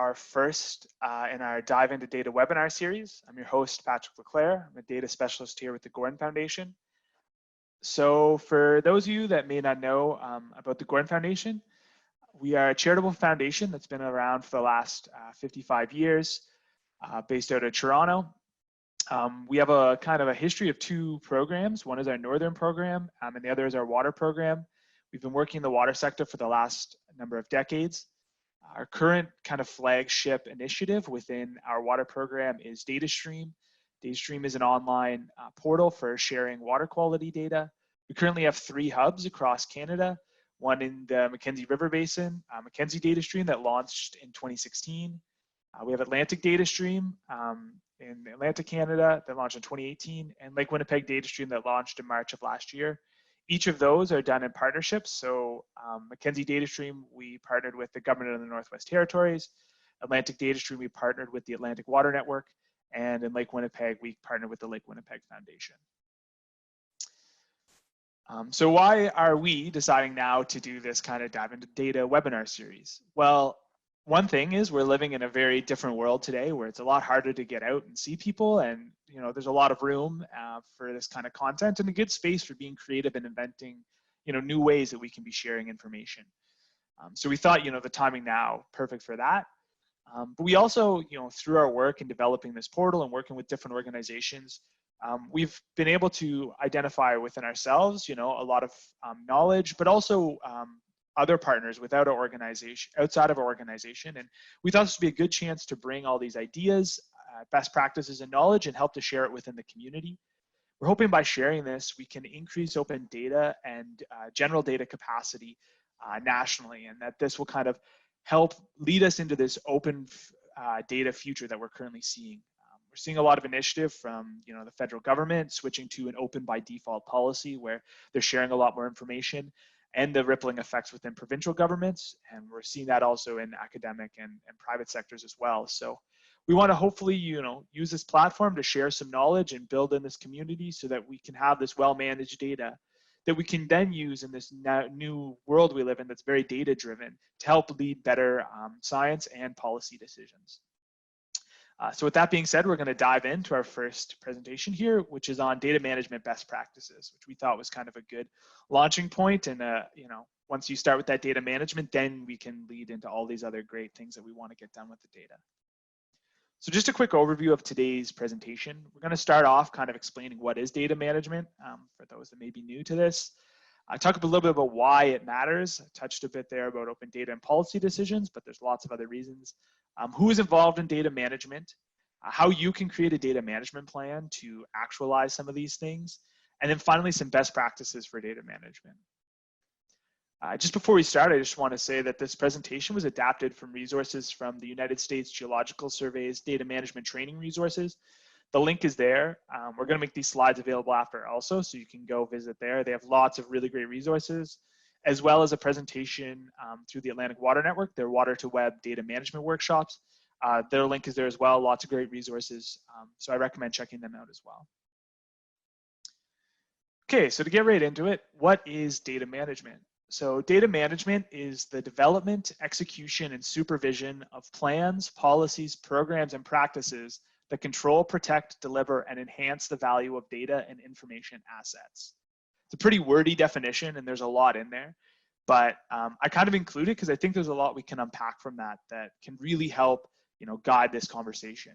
our first in our Dive into Data webinar series. I'm your host, Patrick LeClair. I'm a data specialist here with the Gordon Foundation. So for those of you that may not know about the Gordon Foundation, we are a charitable foundation that's been around for the last 55 years, based out of Toronto. We have a kind of a history of two programs. One is our Northern program, and the other is our water program. We've been working in the water sector for the last number of decades. Our current kind of flagship initiative within our water program is DataStream. DataStream is an online portal for sharing water quality data. We currently have 3 hubs across Canada, one in the Mackenzie River Basin, Mackenzie DataStream that launched in 2016. We have Atlantic DataStream in Atlantic, Canada that launched in 2018, and Lake Winnipeg DataStream that launched in March of last year. Each of those are done in partnerships. So Mackenzie DataStream, we partnered with the government of the Northwest Territories. Atlantic DataStream, we partnered with the Atlantic Water Network. And in Lake Winnipeg, we partnered with the Lake Winnipeg Foundation. So why are we deciding now to do this kind of Dive into Data webinar series? Well, one thing is we're living in a very different world today where it's a lot harder to get out and see people, and there's a lot of room for this kind of content and a good space for being creative and inventing new ways that we can be sharing information. So we thought the timing now perfect for that. But we also through our work in developing this portal and working with different organizations, we've been able to identify within ourselves a lot of knowledge, but also other partners outside of our organization. And we thought this would be a good chance to bring all these ideas, best practices and knowledge and help to share it within the community. We're hoping by sharing this, we can increase open data and general data capacity nationally, and that this will kind of help lead us into this open data future that we're currently seeing. We're seeing a lot of initiative from the federal government switching to an open by default policy where they're sharing a lot more information, and the rippling effects within provincial governments. And we're seeing that also in academic and private sectors as well. So we want to hopefully, use this platform to share some knowledge and build in this community so that we can have this well-managed data that we can then use in this new world we live in that's very data-driven to help lead better science and policy decisions. So with that being said, we're going to dive into our first presentation here, which is on data management best practices, which we thought was kind of a good launching point. And once you start with that data management, then we can lead into all these other great things that we want to get done with the data. So just a quick overview of today's presentation. We're going to start off kind of explaining what is data management for those that may be new to this. I talk a little bit about why it matters. I touched a bit there about open data and policy decisions, but there's lots of other reasons. Who is involved in data management, how you can create a data management plan to actualize some of these things, and then finally some best practices for data management. Just before we start, I just want to say that this presentation was adapted from resources from the United States Geological Survey's data management training resources. The link is there. We're going to make these slides available after also, so you can go visit there. They have lots of really great resources, as well as a presentation through the Atlantic Water Network, their water to web data management workshops. Their link is there as well, lots of great resources. So I recommend checking them out as well. Okay, so to get right into it, what is data management? So data management is the development, execution, and supervision of plans, policies, programs, and practices that control, protect, deliver, and enhance the value of data and information assets. It's a pretty wordy definition, and there's a lot in there, but I kind of include it because I think there's a lot we can unpack from that can really help guide this conversation.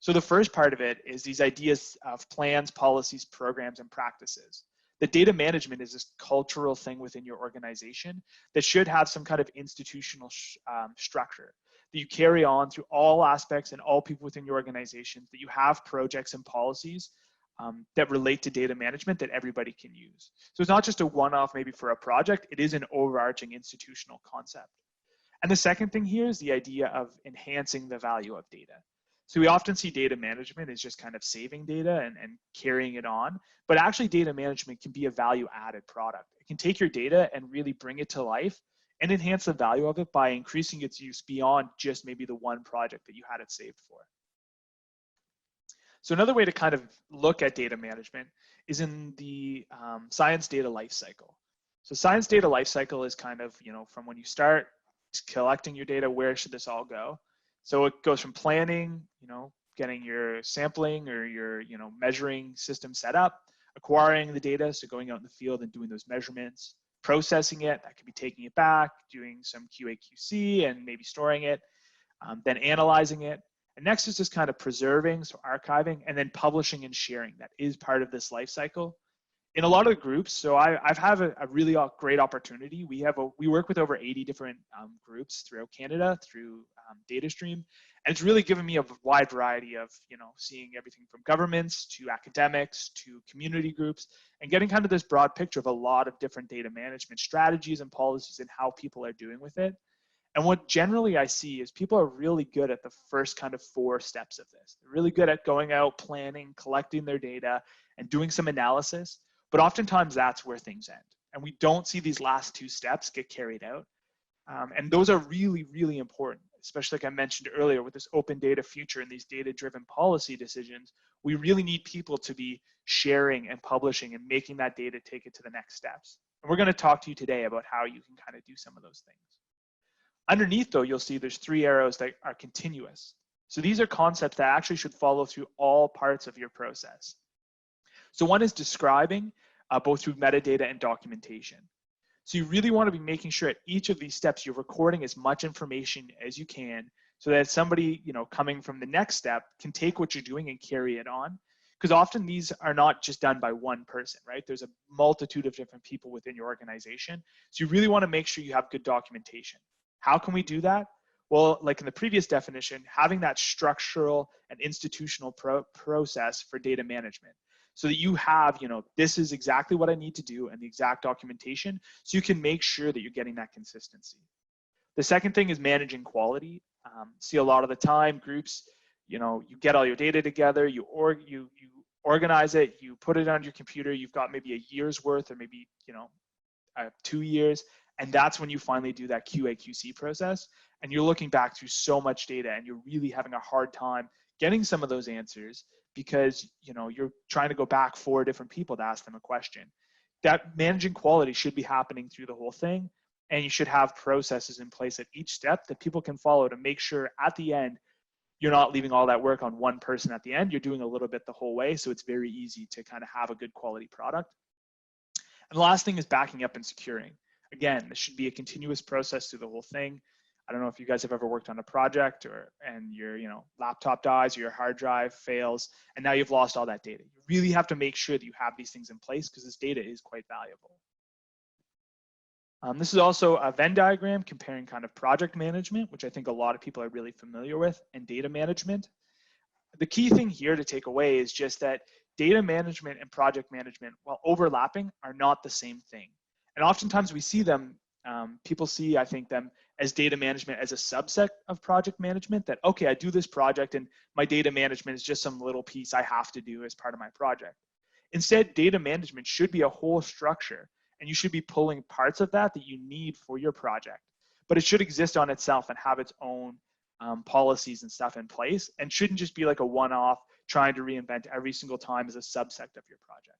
So the first part of it is these ideas of plans, policies, programs, and practices. The data management is this cultural thing within your organization that should have some kind of institutional structure that you carry on through all aspects and all people within your organization, that you have projects and policies that relate to data management that everybody can use. So it's not just a one-off maybe for a project, it is an overarching institutional concept. And the second thing here is the idea of enhancing the value of data. So we often see data management as just kind of saving data and carrying it on, but actually data management can be a value added product. It can take your data and really bring it to life and enhance the value of it by increasing its use beyond just maybe the one project that you had it saved for. So another way to kind of look at data management is in the science data lifecycle. So science data lifecycle is kind of, from when you start collecting your data, where should this all go? So it goes from planning, getting your sampling or your, measuring system set up, acquiring the data, so going out in the field and doing those measurements, processing it, that could be taking it back, doing some QA/QC and maybe storing it, then analyzing it. And next is just kind of preserving, so archiving, and then publishing and sharing. That is part of this life cycle. In a lot of the groups, so I've had a really great opportunity. We work with over 80 different groups throughout Canada through DataStream, and it's really given me a wide variety of, seeing everything from governments to academics to community groups, and getting kind of this broad picture of a lot of different data management strategies and policies and how people are doing with it. And what generally I see is people are really good at the first kind of 4 steps of this. They're really good at going out, planning, collecting their data, and doing some analysis. But oftentimes that's where things end. And we don't see these last 2 steps get carried out. And those are really, really important, especially like I mentioned earlier with this open data future and these data-driven policy decisions. We really need people to be sharing and publishing and making that data take it to the next steps. And we're going to talk to you today about how you can kind of do some of those things. Underneath, though, you'll see there's 3 arrows that are continuous. So these are concepts that actually should follow through all parts of your process. So one is describing, both through metadata and documentation. So you really want to be making sure at each of these steps you're recording as much information as you can, so that somebody, coming from the next step can take what you're doing and carry it on. Because often these are not just done by one person, right? There's a multitude of different people within your organization. So you really want to make sure you have good documentation. How can we do that? Well, like in the previous definition, having that structural and institutional process for data management, so that you have, this is exactly what I need to do and the exact documentation, so you can make sure that you're getting that consistency. The second thing is managing quality. See a lot of the time groups, you get all your data together, you organize it, you put it on your computer, you've got maybe a year's worth or maybe, 2 years. And that's when you finally do that QA/QC process. And you're looking back through so much data and you're really having a hard time getting some of those answers because, you're trying to go back 4 different people to ask them a question. That managing quality should be happening through the whole thing. And you should have processes in place at each step that people can follow to make sure at the end, you're not leaving all that work on one person at the end. You're doing a little bit the whole way. So it's very easy to kind of have a good quality product. And the last thing is backing up and securing. Again, this should be a continuous process through the whole thing. I don't know if you guys have ever worked on a project and your laptop dies or your hard drive fails, and now you've lost all that data. You really have to make sure that you have these things in place because this data is quite valuable. This is also a Venn diagram comparing kind of project management, which I think a lot of people are really familiar with, and data management. The key thing here to take away is just that data management and project management, while overlapping, are not the same thing. And oftentimes we see them, people see, I think, them as data management as a subset of project management, that, okay, I do this project and my data management is just some little piece I have to do as part of my project. Instead, data management should be a whole structure, and you should be pulling parts of that you need for your project. But it should exist on itself and have its own policies and stuff in place, and shouldn't just be like a one-off trying to reinvent every single time as a subsect of your project.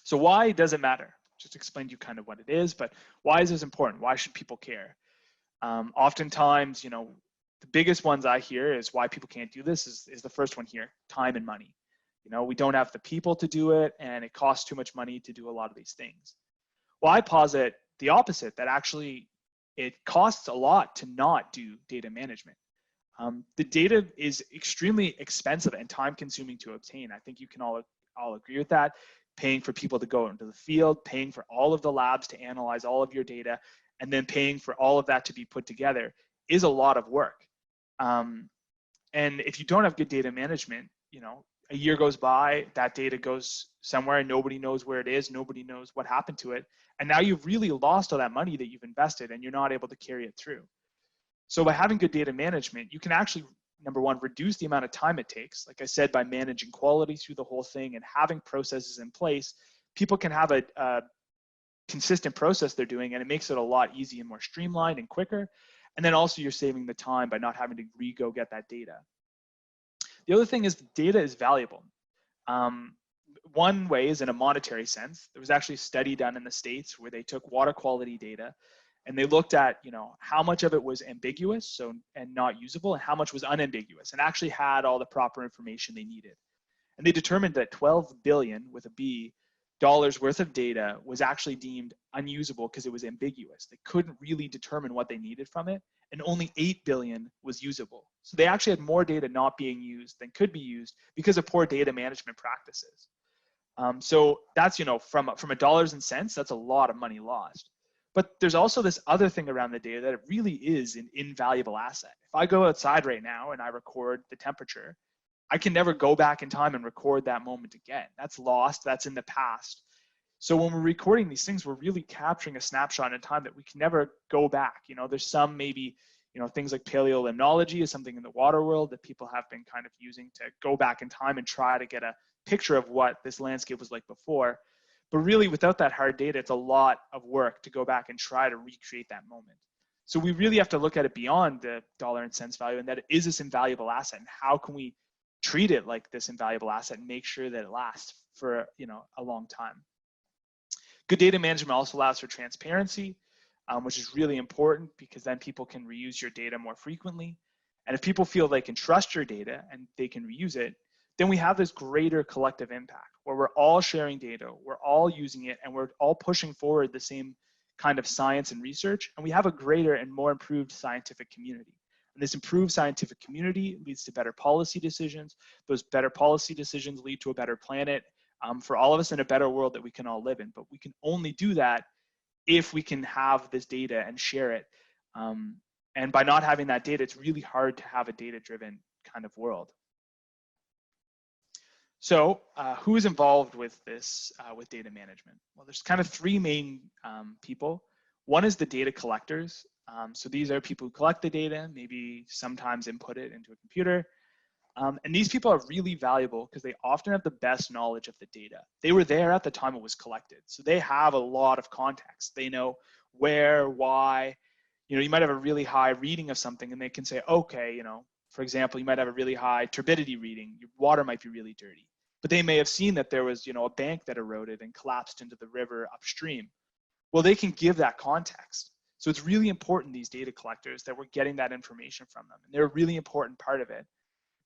So why does it matter? Just explained to you kind of what it is, but why is this important? Why should people care? Oftentimes, the biggest ones I hear is why people can't do this is the first one here, time and money. We don't have the people to do it, and it costs too much money to do a lot of these things. Well, I posit the opposite, that actually it costs a lot to not do data management. The data is extremely expensive and time consuming to obtain. I think you can all agree with that. Paying for people to go into the field, paying for all of the labs to analyze all of your data, and then paying for all of that to be put together is a lot of work. And if you don't have good data management, a year goes by, that data goes somewhere and nobody knows where it is, nobody knows what happened to it. And now you've really lost all that money that you've invested and you're not able to carry it through. So by having good data management, you can actually, number one, reduce the amount of time it takes. Like I said, by managing quality through the whole thing and having processes in place, people can have a consistent process they're doing, and it makes it a lot easier and more streamlined and quicker. And then also you're saving the time by not having to go get that data. The other thing is data is valuable. One way is in a monetary sense. There was actually a study done in the States where they took water quality data And they looked at, how much of it was ambiguous and not usable, and how much was unambiguous and actually had all the proper information they needed. And they determined that 12 billion with a B dollars worth of data was actually deemed unusable because it was ambiguous. They couldn't really determine what they needed from it, and only 8 billion was usable. So they actually had more data not being used than could be used because of poor data management practices. So that's, from a dollars and cents, that's a lot of money lost. But there's also this other thing around the data that it really is an invaluable asset. If I go outside right now and I record the temperature, I can never go back in time and record that moment again. That's lost, that's in the past. So when we're recording these things, we're really capturing a snapshot in time that we can never go back. There's some maybe, things like paleolimnology is something in the water world that people have been kind of using to go back in time and try to get a picture of what this landscape was like before. But really, without that hard data, it's a lot of work to go back and try to recreate that moment. So we really have to look at it beyond the dollar and cents value, and that it is this invaluable asset, and how can we treat it like this invaluable asset and make sure that it lasts for a long time. Good data management also allows for transparency, which is really important because then people can reuse your data more frequently. And if people feel they can trust your data and they can reuse it, then we have this greater collective impact where we're all sharing data, we're all using it, and we're all pushing forward the same kind of science and research, and we have a greater and more improved scientific community. And this improved scientific community leads to better policy decisions. Those better policy decisions lead to a better planet for all of us, in a better world that we can all live in. But we can only do that if we can have this data and share it. And by not having that data, it's really hard to have a data-driven kind of world. So who is involved with this, with data management? Well, there's kind of three main people. One is the data collectors. So these are people who collect the data, maybe sometimes input it into a computer. And these people are really valuable because they often have the best knowledge of the data. They were there at the time it was collected. So they have a lot of context. They know where, why. You might have a really high reading of something and they can say, okay, for example, you might have a really high turbidity reading. Your water might be really dirty. But they may have seen that there was, a bank that eroded and collapsed into the river upstream. Well, they can give that context. So it's really important, these data collectors, that we're getting that information from them. And they're a really important part of it.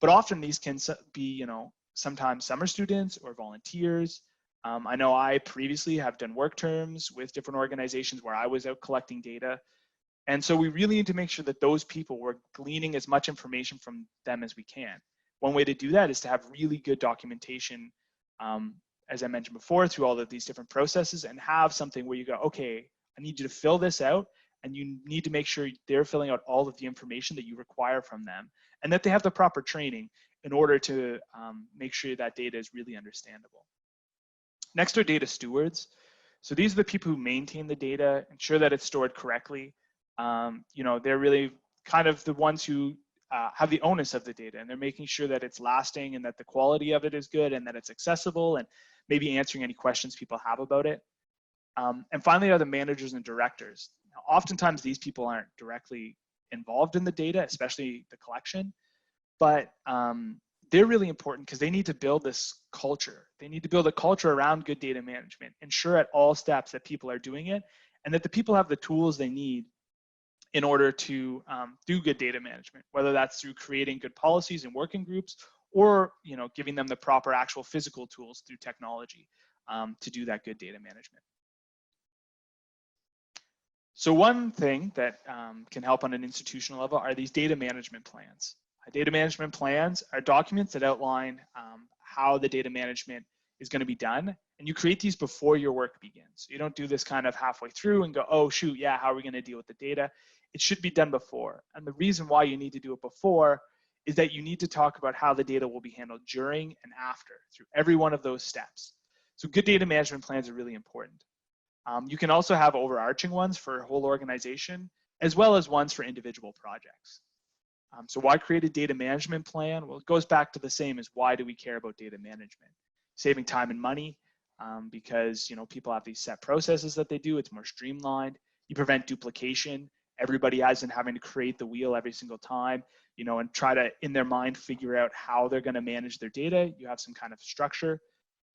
But often these can be, sometimes summer students or volunteers. I know I previously have done work terms with different organizations where I was out collecting data. And so we really need to make sure that those people, we're gleaning as much information from them as we can. One way to do that is to have really good documentation, as I mentioned before, through all of these different processes, and have something where you go, okay, I need you to fill this out, and you need to make sure they're filling out all of the information that you require from them, and that they have the proper training in order to make sure that data is really understandable. Next are data stewards. So these are the people who maintain the data, ensure that it's stored correctly. They're really kind of the ones who have the onus of the data, and they're making sure that it's lasting and that the quality of it is good and that it's accessible, and maybe answering any questions people have about it. And finally are the managers and directors. Now, oftentimes these people aren't directly involved in the data, especially the collection, but they're really important because they need to build this culture. They need to build a culture around good data management, ensure at all steps that people are doing it, and that the people have the tools they need in order to do good data management, whether that's through creating good policies and working groups, or giving them the proper actual physical tools through technology to do that good data management. So one thing that can help on an institutional level are these data management plans. Data management plans are documents that outline how the data management is going to be done, and you create these before your work begins. So you don't do this kind of halfway through and go, oh shoot, yeah, how are we going to deal with the data? It should be done before. And the reason why you need to do it before is that you need to talk about how the data will be handled during and after, through every one of those steps. So good data management plans are really important. You can also have overarching ones for a whole organization, as well as ones for individual projects. So why create a data management plan? Well, it goes back to the same as why do we care about data management? Saving time and money, because people have these set processes that they do. It's more streamlined. You prevent duplication. Everybody isn't having to create the wheel every single time, and try to, in their mind, figure out how they're going to manage their data. You have some kind of structure,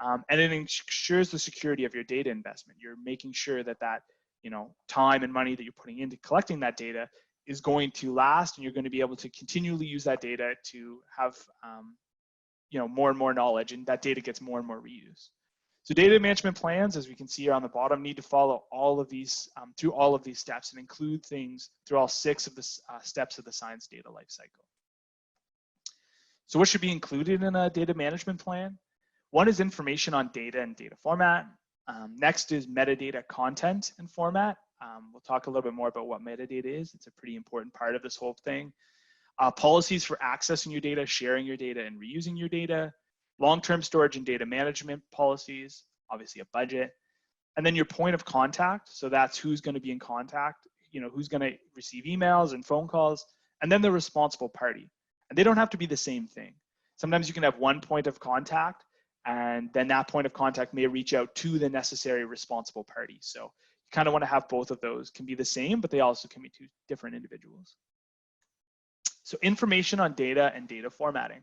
and it ensures the security of your data investment. You're making sure that that time and money that you're putting into collecting that data is going to last, and you're going to be able to continually use that data to have more and more knowledge, and that data gets more and more reused. So data management plans, as we can see here on the bottom, need to follow all of these through all of these steps and include things through all 6 of the steps of the science data lifecycle. So what should be included in a data management plan? One is information on data and data format. Next is metadata content and format. We'll talk a little bit more about what metadata is. It's a pretty important part of this whole thing. Policies for accessing your data, sharing your data, and reusing your data. Long-term storage and data management policies, obviously a budget. And then your point of contact. So that's who's going to be in contact, who's going to receive emails and phone calls. And then the responsible party. And they don't have to be the same thing. Sometimes you can have one point of contact, and then that point of contact may reach out to the necessary responsible party. So you kind of want to have both of those. Can be the same, but they also can be 2 different individuals. So information on data and data formatting.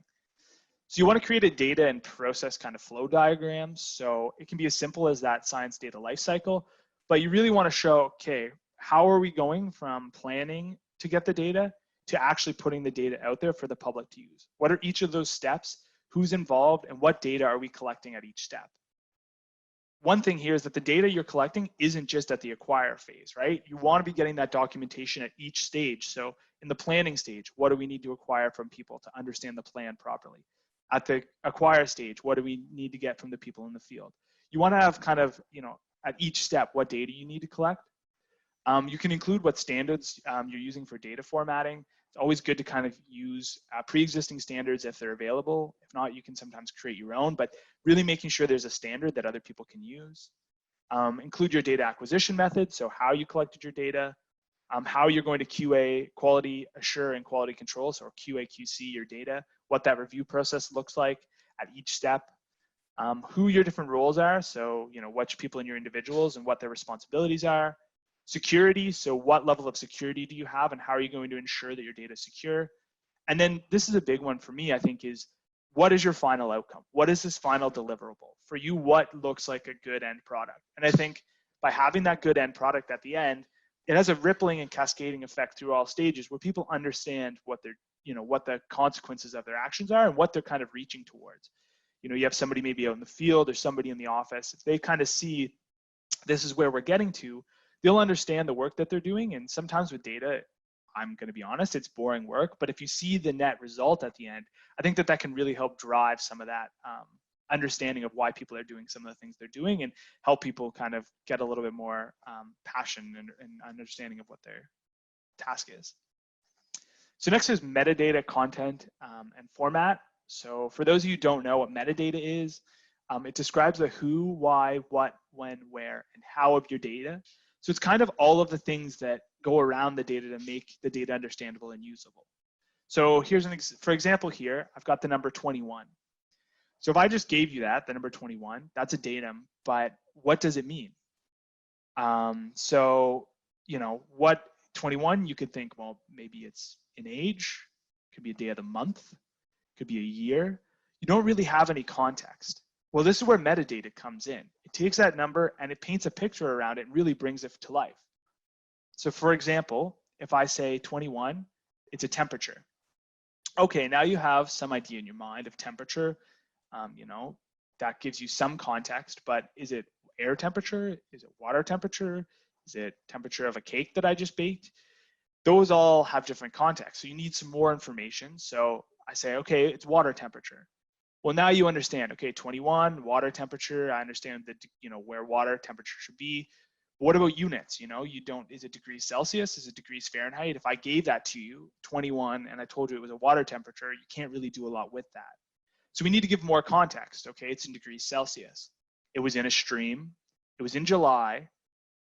So you want to create a data and process kind of flow diagram. So it can be as simple as that science data lifecycle, but you really want to show, okay, how are we going from planning to get the data to actually putting the data out there for the public to use? What are each of those steps? Who's involved, and what data are we collecting at each step? One thing here is that the data you're collecting isn't just at the acquire phase, right? You want to be getting that documentation at each stage. So in the planning stage, what do we need to acquire from people to understand the plan properly? At the acquire stage, what do we need to get from the people in the field? You want to have kind of, at each step, what data you need to collect. You can include what standards you're using for data formatting. It's always good to kind of use pre-existing standards if they're available. If not, you can sometimes create your own, but really making sure there's a standard that other people can use. Include your data acquisition method, so how you collected your data, how you're going to QA, quality assure, and quality control, so QA, QC your data, what that review process looks like at each step, who your different roles are, so which people in your individuals and what their responsibilities are. Security, so what level of security do you have and how are you going to ensure that your data is secure? And then this is a big one for me, I think, is what is your final outcome? What is this final deliverable? For you, what looks like a good end product? And I think by having that good end product at the end, it has a rippling and cascading effect through all stages where people understand what they're, what the consequences of their actions are and what they're kind of reaching towards. You have somebody maybe out in the field or somebody in the office, if they kind of see this is where we're getting to, they'll understand the work that they're doing. And sometimes with data, I'm going to be honest, it's boring work. But if you see the net result at the end, I think that can really help drive some of that understanding of why people are doing some of the things they're doing and help people kind of get a little bit more passion and understanding of what their task is. So next is metadata content and format. So for those of you who don't know what metadata is, it describes the who, why, what, when, where, and how of your data. So it's kind of all of the things that go around the data to make the data understandable and usable. So here's for example here, I've got the number 21. So if I just gave you the number 21, that's a datum, but what does it mean? So, what 21, you could think, well, maybe it's an age, could be a day of the month, could be a year. You don't really have any context. Well, this is where metadata comes in. It takes that number and it paints a picture around it and really brings it to life. So for example, if I say 21, it's a temperature. Okay, now you have some idea in your mind of temperature. That gives you some context, but is it air temperature? Is it water temperature? Is it temperature of a cake that I just baked? Those all have different contexts. So you need some more information. So I say, okay, it's water temperature. Well, now you understand, okay, 21, water temperature, I understand that, where water temperature should be. But what about units? Is it degrees Celsius? Is it degrees Fahrenheit? If I gave that to you, 21, and I told you it was a water temperature, you can't really do a lot with that. So we need to give more context. Okay, it's in degrees Celsius. It was in a stream. It was in July.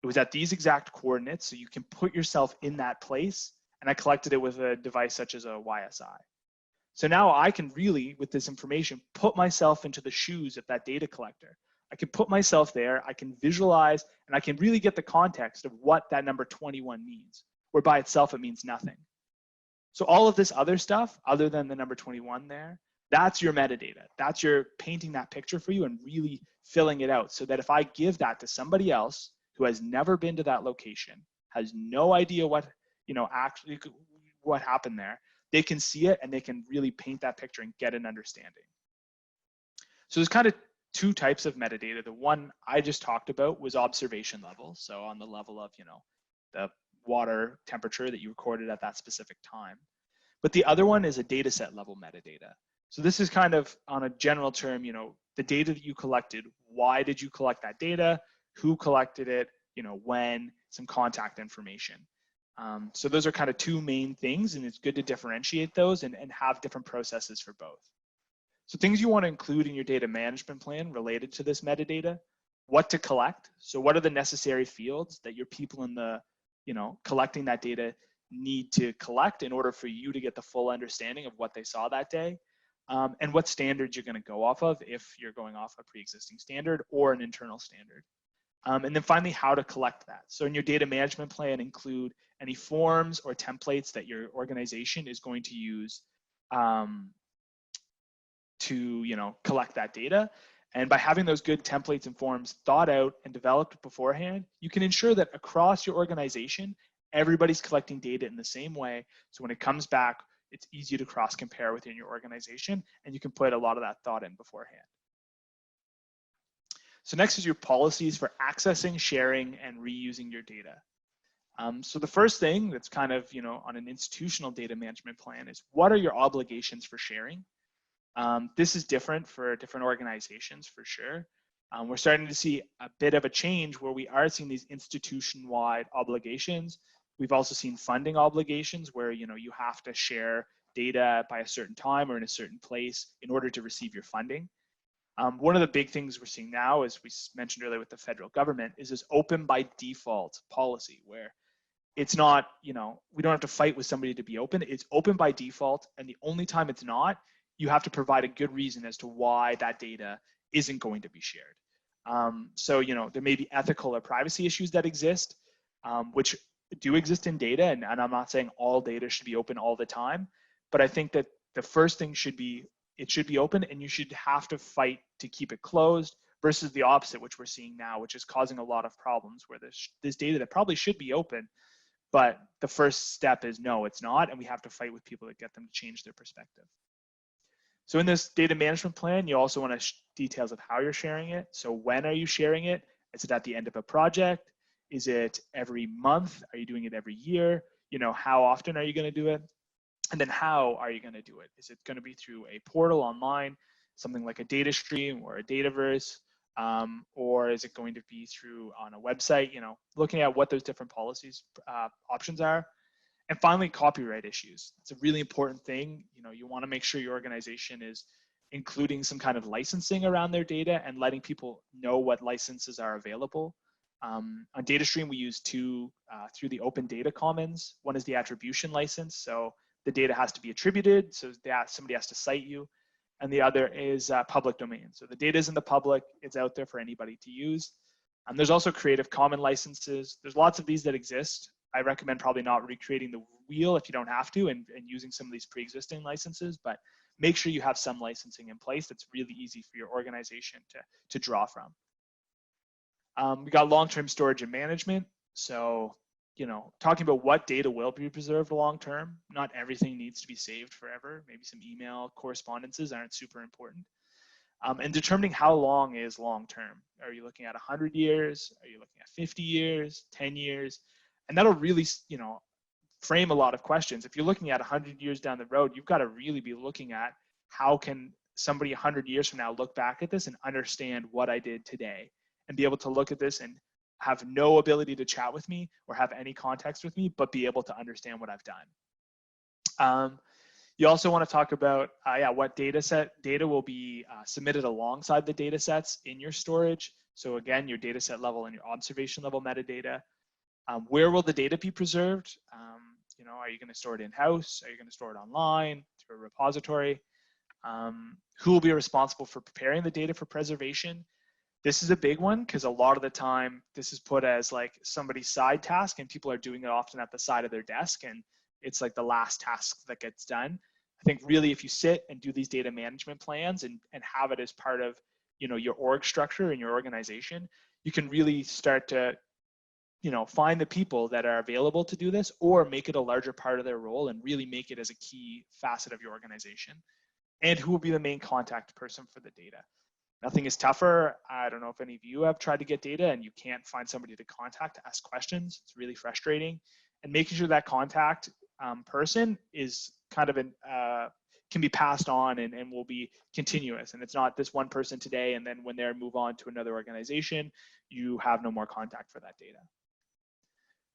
It was at these exact coordinates, so you can put yourself in that place. And I collected it with a device such as a YSI. So now I can really, with this information, put myself into the shoes of that data collector. I can put myself there, I can visualize, and I can really get the context of what that number 21 means, where by itself it means nothing. So all of this other stuff, other than the number 21 there, that's your metadata. That's your painting that picture for you and really filling it out so that if I give that to somebody else who has never been to that location, has no idea what, actually what happened there, they can see it and they can really paint that picture and get an understanding. So there's kind of two types of metadata. The one I just talked about was observation level. So on the level of, the water temperature that you recorded at that specific time. But the other one is a data set level metadata. So this is kind of on a general term, the data that you collected, why did you collect that data, who collected it, when, some contact information. So those are kind of two main things, and it's good to differentiate those and have different processes for both. So things you want to include in your data management plan related to this metadata, what to collect. So what are the necessary fields that your people in the, collecting that data need to collect in order for you to get the full understanding of what they saw that day, and what standards you're going to go off of if you're going off a pre-existing standard or an internal standard. And then finally, how to collect that. So in your data management plan, include any forms or templates that your organization is going to use to collect that data. And by having those good templates and forms thought out and developed beforehand, you can ensure that across your organization, everybody's collecting data in the same way. So when it comes back, it's easy to cross-compare within your organization, and you can put a lot of that thought in beforehand. So next is your policies for accessing, sharing, and reusing your data. So the first thing that's kind of, on an institutional data management plan is what are your obligations for sharing? This is different for different organizations for sure. We're starting to see a bit of a change where we are seeing these institution-wide obligations. We've also seen funding obligations where, you have to share data by a certain time or in a certain place in order to receive your funding. One of the big things we're seeing now, as we mentioned earlier with the federal government, is this open by default policy where it's not, we don't have to fight with somebody to be open. It's open by default, and the only time it's not, you have to provide a good reason as to why that data isn't going to be shared. So, there may be ethical or privacy issues that exist, which do exist in data, and I'm not saying all data should be open all the time, but I think that the first thing should be, it should be open, and you should have to fight to keep it closed versus the opposite, which we're seeing now, which is causing a lot of problems where this data that probably should be open, but the first step is no, it's not, and we have to fight with people to get them to change their perspective. So in this data management plan, you also want details of how you're sharing it. So when are you sharing it? Is it at the end of a project? Is it every month? Are you doing it every year? How often are you going to do it? And then how are you going to do it? Is it going to be through a portal online, something like a DataStream or a Dataverse, or is it going to be through on a website? Looking at what those different policies options are. And finally, copyright issues. It's a really important thing. You want to make sure your organization is including some kind of licensing around their data and letting people know what licenses are available. On DataStream, we use two through the Open Data Commons. One is the attribution license, so the data has to be attributed, so that somebody has to cite you. And the other is public domain. So the data is in the public, it's out there for anybody to use. There's also Creative Commons licenses. There's lots of these that exist. I recommend probably not recreating the wheel if you don't have to and using some of these pre-existing licenses, but make sure you have some licensing in place that's really easy for your organization to draw from. We got long-term storage and management. So, talking about what data will be preserved long-term. Not everything needs to be saved forever. Maybe some email correspondences aren't super important. And determining how long is long-term. Are you looking at 100 years? Are you looking at 50 years, 10 years? And that'll really, frame a lot of questions. If you're looking at 100 years down the road, you've got to really be looking at how can somebody 100 years from now look back at this and understand what I did today and be able to look at this and have no ability to chat with me or have any context with me, but be able to understand what I've done. You also want to talk about what data will be submitted alongside the data sets in your storage. So again, your data set level and your observation level metadata. Where will the data be preserved? Are you going to store it in-house? Are you going to store it online through a repository? Who will be responsible for preparing the data for preservation? This is a big one because a lot of the time this is put as like somebody's side task and people are doing it often at the side of their desk and it's like the last task that gets done. I think really if you sit and do these data management plans and have it as part of your org structure in your organization, you can really start to find the people that are available to do this, or make it a larger part of their role and really make it as a key facet of your organization. And who will be the main contact person for the data. Nothing is tougher. I don't know if any of you have tried to get data and you can't find somebody to contact to ask questions. It's really frustrating. And making sure that contact person is kind of can be passed on and will be continuous. And it's not this one person today, and then when they move on to another organization, you have no more contact for that data.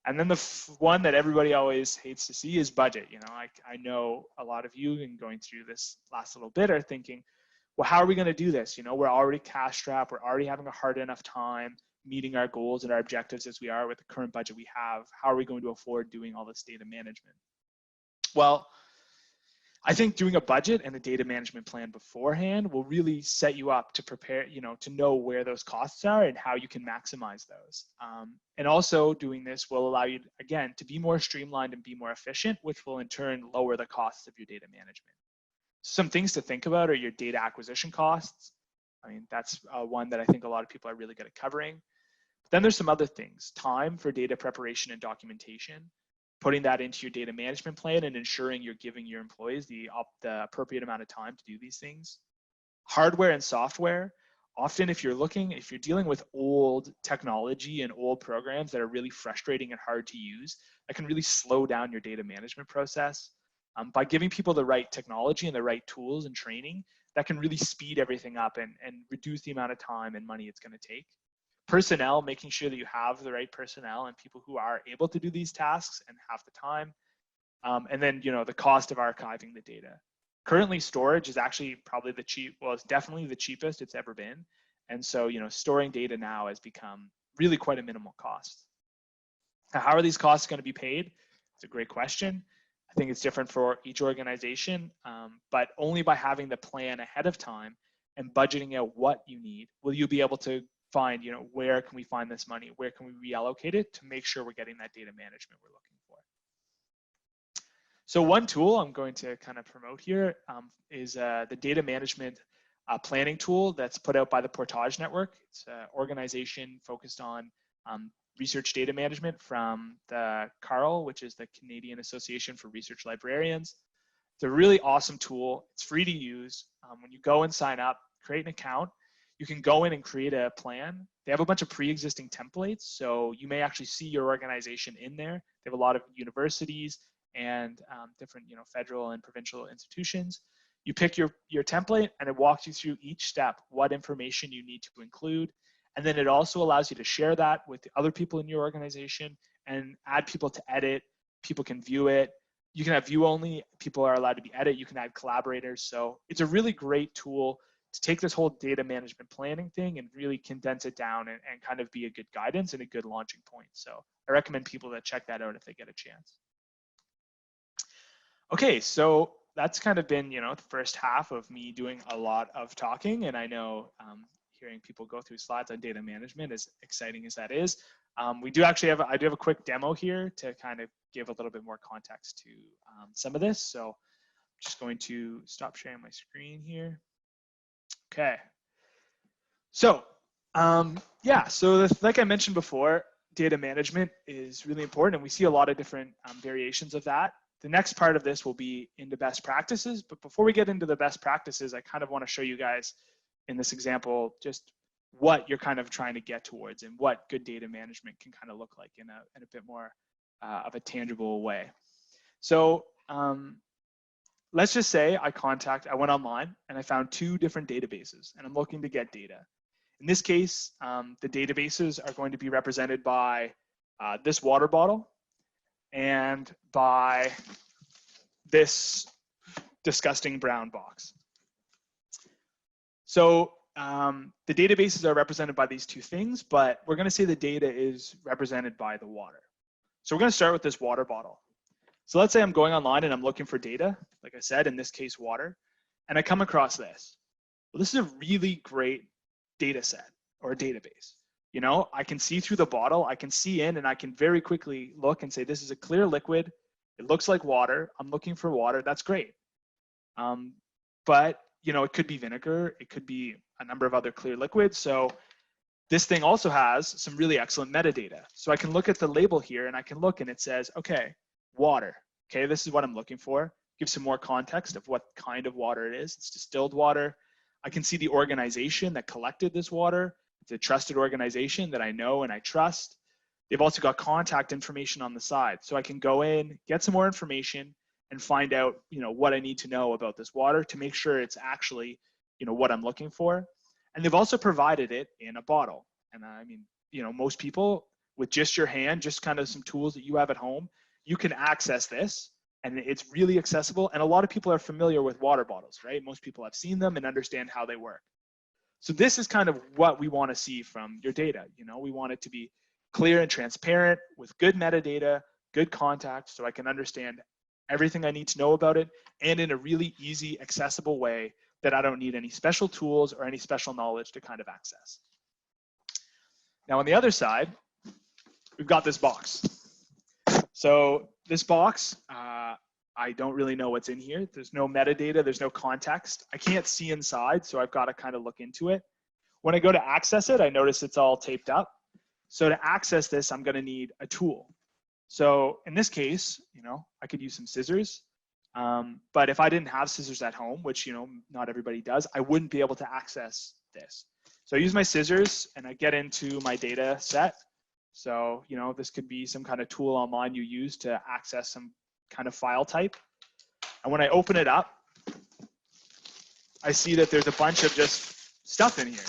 And then the one that everybody always hates to see is budget. I know a lot of you, in going through this last little bit, are thinking, well, how are we going to do this? We're already cash strapped. We're already having a hard enough time meeting our goals and our objectives as we are with the current budget we have. How are we going to afford doing all this data management? Well, I think doing a budget and a data management plan beforehand will really set you up to prepare, to know where those costs are and how you can maximize those. And also doing this will allow you, again, to be more streamlined and be more efficient, which will in turn lower the costs of your data management. Some things to think about are your data acquisition costs. That's one that I think a lot of people are really good at covering. But then there's some other things: time for data preparation and documentation, putting that into your data management plan and ensuring you're giving your employees the appropriate amount of time to do these things. Hardware and software. Often if you're dealing with old technology and old programs that are really frustrating and hard to use, that can really slow down your data management process. By giving people the right technology and the right tools and training, that can really speed everything up and reduce the amount of time and money it's going to take. Personnel, making sure that you have the right personnel and people who are able to do these tasks and have the time. And then, the cost of archiving the data. Currently, storage is actually probably it's definitely the cheapest it's ever been. And so, storing data now has become really quite a minimal cost. Now, how are these costs going to be paid? It's a great question. I think it's different for each organization, but only by having the plan ahead of time and budgeting out what you need will you be able to find, where can we find this money? Where can we reallocate it to make sure we're getting that data management we're looking for? So one tool I'm going to kind of promote here is the data management planning tool that's put out by the Portage Network. It's an organization focused on research data management from the CARL, which is the Canadian Association for Research Librarians. It's a really awesome tool. It's free to use. When you go and sign up, create an account, you can go in and create a plan. They have a bunch of pre-existing templates, so you may actually see your organization in there. They have a lot of universities and different, federal and provincial institutions. You pick your template, and it walks you through each step, what information you need to include. And then it also allows you to share that with the other people in your organization and add people to edit. People can view it. You can have view only. People are allowed to be edit. You can add collaborators. So it's a really great tool to take this whole data management planning thing and really condense it down and kind of be a good guidance and a good launching point. So I recommend people that check that out if they get a chance. Okay, so that's kind of been, the first half of me doing a lot of talking. And I know hearing people go through slides on data management, as exciting as that is. I do have a quick demo here to kind of give a little bit more context to some of this. So I'm just going to stop sharing my screen here. Okay. So like I mentioned before, data management is really important, and we see a lot of different variations of that. The next part of this will be into best practices, but before we get into the best practices, I kind of want to show you guys in this example just what you're kind of trying to get towards and what good data management can kind of look like in a bit more of a tangible way. So let's just say I went online and I found 2 different databases and I'm looking to get data. In this case, the databases are going to be represented by this water bottle and by this disgusting brown box. So the databases are represented by these 2 things, but we're going to say the data is represented by the water. So we're going to start with this water bottle. So let's say I'm going online and I'm looking for data, like I said, in this case, water, and I come across this. Well, this is a really great data set or a database. I can see through the bottle, I can see in, and I can very quickly look and say, this is a clear liquid. It looks like water. I'm looking for water. That's great. But, it could be vinegar. It could be a number of other clear liquids. So This thing also has some really excellent metadata. So I can look at the label here and I can look and it says, okay, water. Okay, this is what I'm looking for. Give some more context of what kind of water it is. It's distilled water. I can see the organization that collected this water. It's a trusted organization that I know and I trust. They've also got contact information on the side. So I can go in, get some more information and find out, what I need to know about this water to make sure it's actually, what I'm looking for. And they've also provided it in a bottle. And I mean, most people with just your hand, just kind of some tools that you have at home, you can access this and it's really accessible. And a lot of people are familiar with water bottles, right? Most people have seen them and understand how they work. So this is kind of what we want to see from your data. We want it to be clear and transparent with good metadata, good contact, so I can understand everything I need to know about it and in a really easy, accessible way that I don't need any special tools or any special knowledge to kind of access. Now on the other side, we've got this box. So this box, I don't really know what's in here. There's no metadata, there's no context. I can't see inside, so I've got to kind of look into it. When I go to access it, I notice it's all taped up. So to access this, I'm going to need a tool. So in this case, I could use some scissors. But if I didn't have scissors at home, which, not everybody does, I wouldn't be able to access this. So I use my scissors and I get into my data set. So, this could be some kind of tool online you use to access some kind of file type. And when I open it up, I see that there's a bunch of just stuff in here.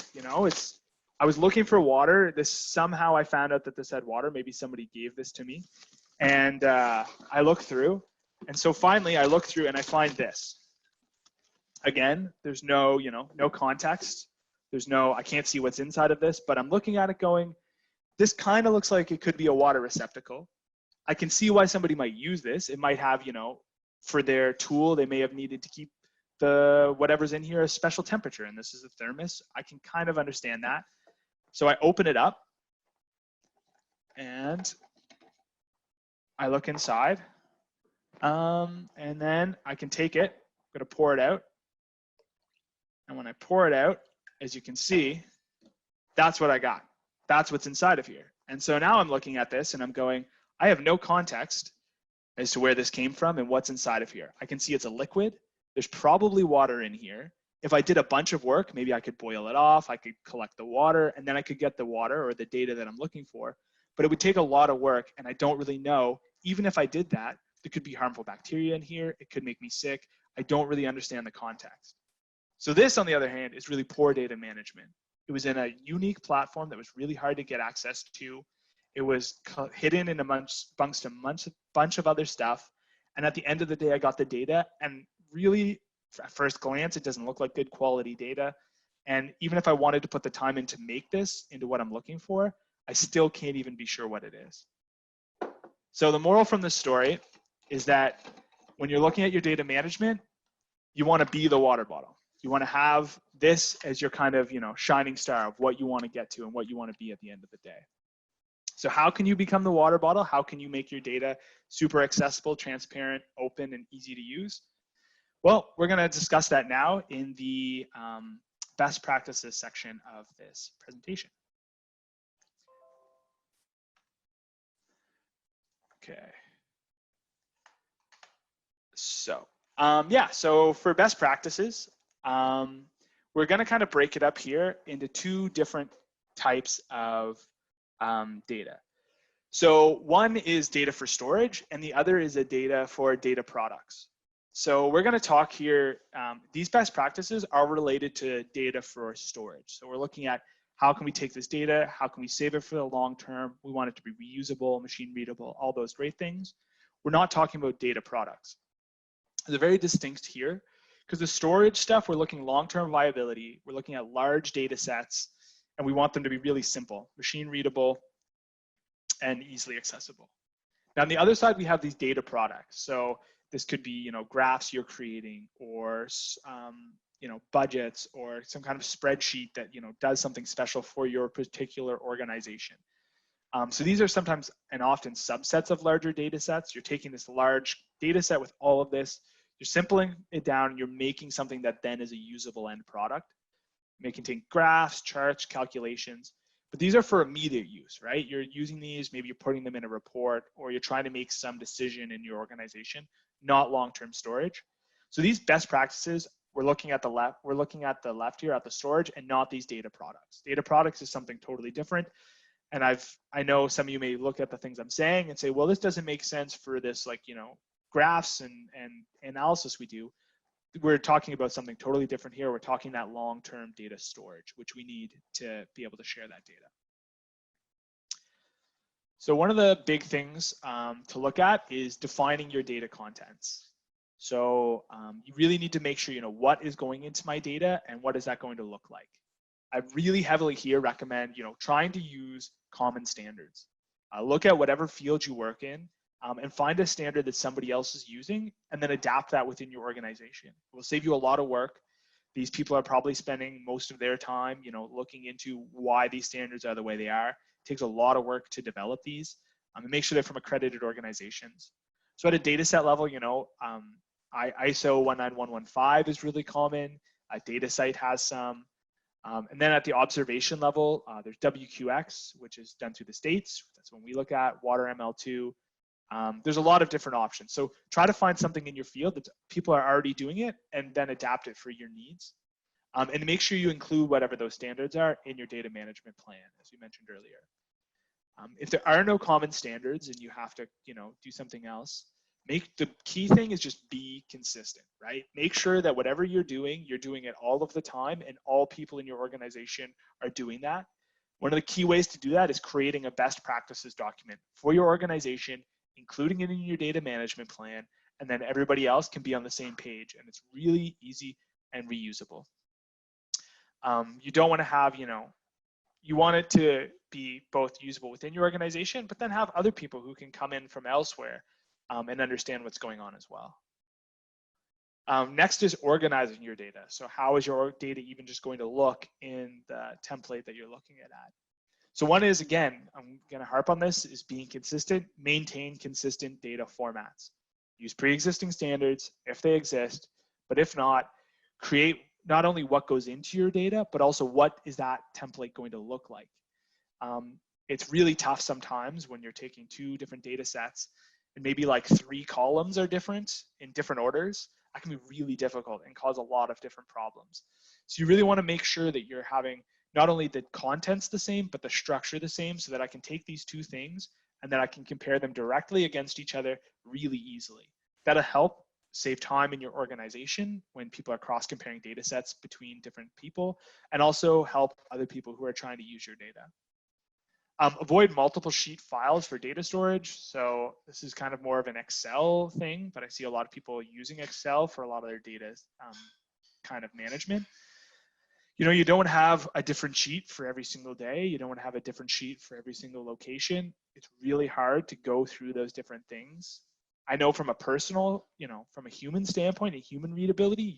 I was looking for water. Somehow I found out that this had water. Maybe somebody gave this to me. And I looked through. And so finally I look through and I find this. Again, there's no context. I can't see what's inside of this, but I'm looking at it going, this kind of looks like it could be a water receptacle. I can see why somebody might use this. It might have, for their tool, they may have needed to keep whatever's in here a special temperature, and this is a thermos. I can kind of understand that. So I open it up and I look inside. And then I can take it, I'm gonna pour it out. And when I pour it out, as you can see, that's what I got. That's what's inside of here. And so now I'm looking at this and I'm going, I have no context as to where this came from and what's inside of here. I can see it's a liquid. There's probably water in here. If I did a bunch of work, maybe I could boil it off, I could collect the water, and then I could get the water or the data that I'm looking for. But it would take a lot of work, and I don't really know. Even if I did that, there could be harmful bacteria in here. It could make me sick. I don't really understand the context. So this, on the other hand, is really poor data management. It was in a unique platform that was really hard to get access to. It was hidden in amongst a bunch of other stuff. And at the end of the day, I got the data, and really, at first glance, it doesn't look like good quality data. And even if I wanted to put the time in to make this into what I'm looking for, I still can't even be sure what it is. So the moral from this story is that when you're looking at your data management, you want to be the water bottle. You want to have this as your kind of, shining star of what you want to get to and what you want to be at the end of the day. So how can you become the water bottle? How can you make your data super accessible, transparent, open, and easy to use? Well, we're going to discuss that now in the best practices section of this presentation. Okay. So, so for best practices, we're going to kind of break it up here into two different types of data. So one is data for storage, and the other is a data for data products. So we're going to talk here, these best practices are related to data for storage. So we're looking at how can we take this data, how can we save it for the long term, we want it to be reusable, machine readable, all those great things. We're not talking about data products. They're very distinct here, because the storage stuff, we're looking long-term viability, we're looking at large data sets, and we want them to be really simple, machine readable, and easily accessible. Now on the other side, we have these data products. So this could be, graphs you're creating, or budgets, or some kind of spreadsheet that does something special for your particular organization. So these are sometimes and often subsets of larger data sets. You're taking this large data set with all of this, you're simpling it down, and you're making something that then is a usable end product. It may contain graphs, charts, calculations, But these are for immediate use, right? You're using these, maybe you're putting them in a report, or you're trying to make some decision in your organization, not long-term storage. So these best practices, we're looking at the left here at the storage, and not these data products. Data products is something totally different. And I know some of you may look at the things I'm saying and say, well, this doesn't make sense for this, like, graphs and analysis we do. We're talking about something totally different here. We're talking that long-term data storage, which we need to be able to share that data. So one of the big things to look at is defining your data contents. So you really need to make sure you know what is going into my data and what is that going to look like. I really heavily here recommend trying to use common standards. Look at whatever field you work in and find a standard that somebody else is using, and then adapt that within your organization. It will save you a lot of work. These people are probably spending most of their time looking into why these standards are the way they are. It takes a lot of work to develop these and make sure they're from accredited organizations. So at a data set level, ISO 19115 is really common. DataSite has some. And then at the observation level, there's WQX, which is done through the states. That's one we look at. Water ML2. There's a lot of different options. So try to find something in your field that people are already doing it, and then adapt it for your needs. And make sure you include whatever those standards are in your data management plan, as we mentioned earlier. If there are no common standards and you have to, do something else, the key thing is just be consistent, right? Make sure that whatever you're doing it all of the time, and all people in your organization are doing that. One of the key ways to do that is creating a best practices document for your organization, including it in your data management plan, and then everybody else can be on the same page, and it's really easy and reusable. You don't want to have, you want it to be both usable within your organization, but then have other people who can come in from elsewhere and understand what's going on as well. Next is organizing your data. So how is your data even just going to look in the template that you're looking at? So one is, again, I'm going to harp on this, is being consistent. Maintain consistent data formats. Use pre-existing standards if they exist, but if not, create not only what goes into your data, but also what is that template going to look like. It's really tough sometimes when you're taking two different data sets and maybe like 3 columns are different in different orders. That can be really difficult and cause a lot of different problems. So you really want to make sure that you're having not only the contents the same, but the structure the same, so that I can take these two things and then I can compare them directly against each other really easily. That'll help save time in your organization when people are cross-comparing data sets between different people, and also help other people who are trying to use your data. Avoid multiple sheet files for data storage. So this is kind of more of an Excel thing, but I see a lot of people using Excel for a lot of their data kind of management. You don't have a different sheet for every single day. You don't want to have a different sheet for every single location. It's really hard to go through those different things. I know from a personal, from a human standpoint, a human readability,